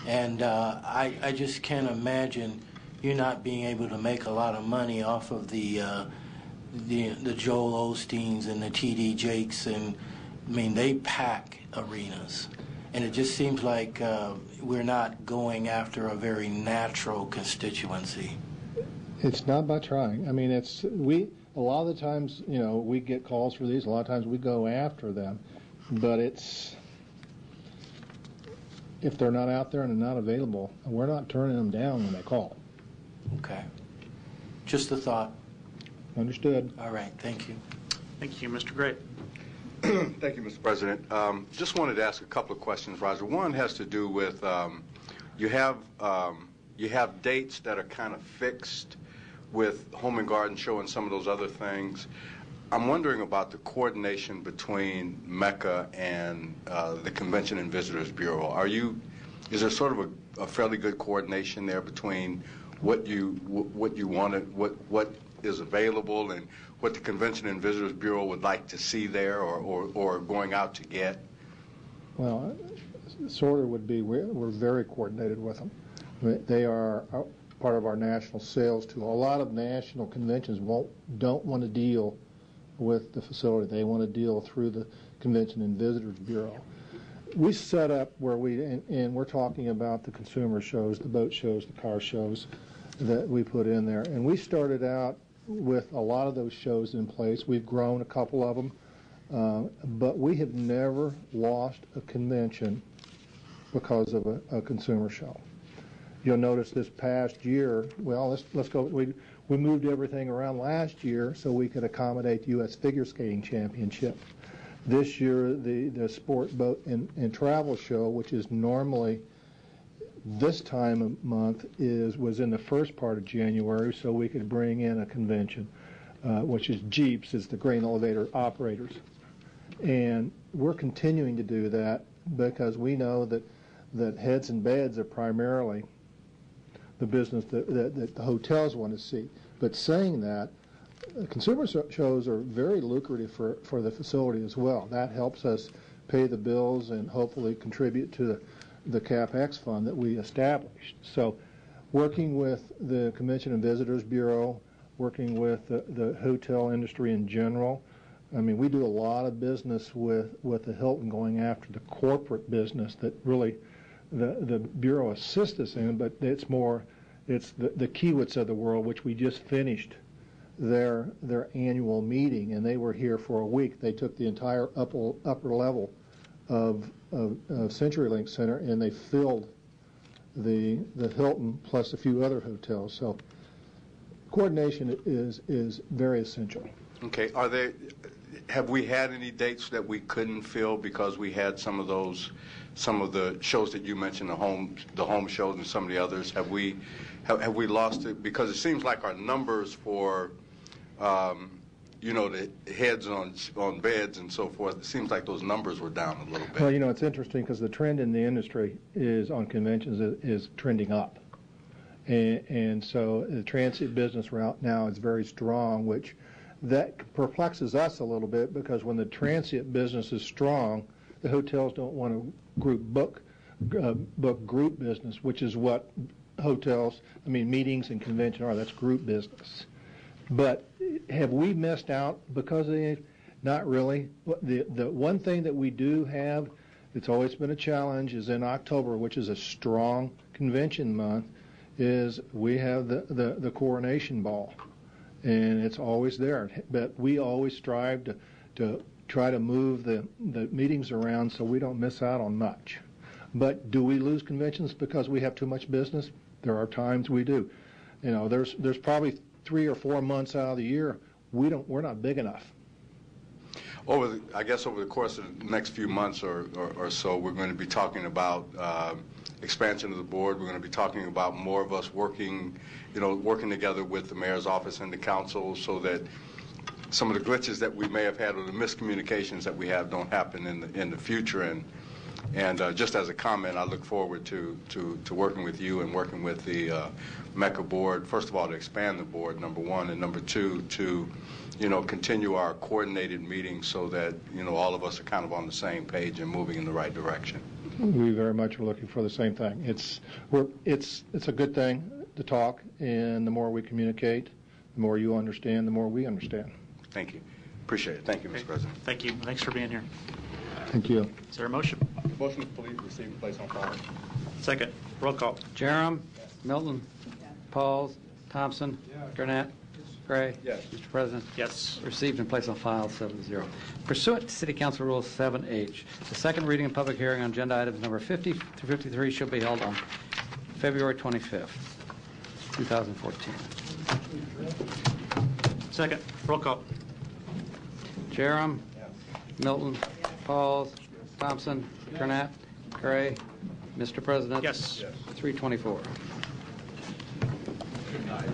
[SPEAKER 17] And I just can't imagine you not being able to make a lot of money off of the Joel Osteens and the T.D. Jakes, and I mean, they pack arenas. And it just seems like we're not going after a very natural constituency.
[SPEAKER 22] It's not by trying. I mean, a lot of the times, we get calls for these. A lot of times we go after them, but if they're not out there and they're not available, we're not turning them down when they call.
[SPEAKER 17] Okay. Just a thought.
[SPEAKER 22] Understood.
[SPEAKER 17] All right. Thank you.
[SPEAKER 5] Thank you, Mr. Gray.
[SPEAKER 3] Thank you, Mr. President. Just wanted to ask a couple of questions, Roger. One has to do with you have dates that are kind of fixed with Home and Garden Show and some of those other things. I'm wondering about the coordination between Mecca and the Convention and Visitors Bureau. Is there sort of a fairly good coordination there between what you wanted, what is available, and what the Convention and Visitors Bureau would like to see there or going out to get?
[SPEAKER 22] Well, sort of would be, we're very coordinated with them. They are part of our national sales tool. A lot of national conventions don't want to deal with the facility. They want to deal through the Convention and Visitors Bureau. We set up where and we're talking about the consumer shows, the boat shows, the car shows that we put in there. And we started out with a lot of those shows in place. We've grown a couple of them, but we have never lost a convention because of a consumer show. You'll notice this past year, well, let's go. We moved everything around last year so we could accommodate the U.S. Figure Skating Championship. This year, the Sport, Boat, and Travel Show, which is normally this time of month, was in the first part of January, so we could bring in a convention, which is Jeeps, is the grain elevator operators. And we're continuing to do that because we know that heads and beds are primarily the business that the hotels want to see. But saying that, consumer shows are very lucrative for the facility as well. That helps us pay the bills and hopefully contribute to the CapEx fund that we established. So working with the Convention and Visitors Bureau, working with the hotel industry in general, I mean, we do a lot of business with the Hilton going after the corporate business that really the Bureau assists us in, but it's the Kiewits of the world, which we just finished their annual meeting, and they were here for a week. They took the entire upper level of CenturyLink Center, and they filled the Hilton plus a few other hotels. So coordination is very essential.
[SPEAKER 3] Okay. Have we had any dates that we couldn't fill because we had some of the shows that you mentioned, the home shows and some of the others? Have we lost it? Because it seems like our numbers for the heads on beds and so forth, it seems like those numbers were down a little bit.
[SPEAKER 22] Well, it's interesting because the trend in the industry on conventions is trending up. And so the transit business route now is very strong, which that perplexes us a little bit because when the transit business is strong, the hotels don't want to book group business, which is what meetings and convention are. That's group business. But have we missed out because of it? Not really. The one thing that we do have, it's always been a challenge, is in October, which is a strong convention month, is we have the coronation ball. And it's always there. But we always strive to try to move the meetings around so we don't miss out on much. But do we lose conventions because we have too much business? There are times we do. There's probably 3 or 4 months out of the year we're not big enough.
[SPEAKER 3] Over the course of the next few months or so, we're going to be talking about expansion of the board. We're going to be talking about more of us working together with the mayor's office and the council so that some of the glitches that we may have had or the miscommunications that we have don't happen in the future. And just as a comment, I look forward to working with you and working with the MECA board, first of all, to expand the board, number one, and number two, to continue our coordinated meetings so that all of us are kind of on the same page and moving in the right direction.
[SPEAKER 22] We very much are looking for the same thing. It's a good thing to talk, and the more we communicate, the more you understand, the more we understand.
[SPEAKER 3] Thank you. Appreciate it. Thank you, Mr. President.
[SPEAKER 5] Thank you. Thanks for being here.
[SPEAKER 22] Thank you.
[SPEAKER 5] Is there a motion?
[SPEAKER 11] Motion to receive and place on file.
[SPEAKER 5] Second. Roll call.
[SPEAKER 4] Jerem. Milton. Pauls. Thompson. Gurnett. Gray.
[SPEAKER 11] Yes.
[SPEAKER 4] Mr. President.
[SPEAKER 5] Yes.
[SPEAKER 4] Received and placed on file 7-0. Pursuant to City Council Rule 7H, the second reading and public hearing on agenda items number 50 through 53 shall be held on February 25th, 2014.
[SPEAKER 5] Second. Roll call.
[SPEAKER 4] Jerem. Milton. Pauls. Thompson. Gurnett. Gray. Mr. President.
[SPEAKER 5] Yes.
[SPEAKER 4] 324.
[SPEAKER 11] Good night.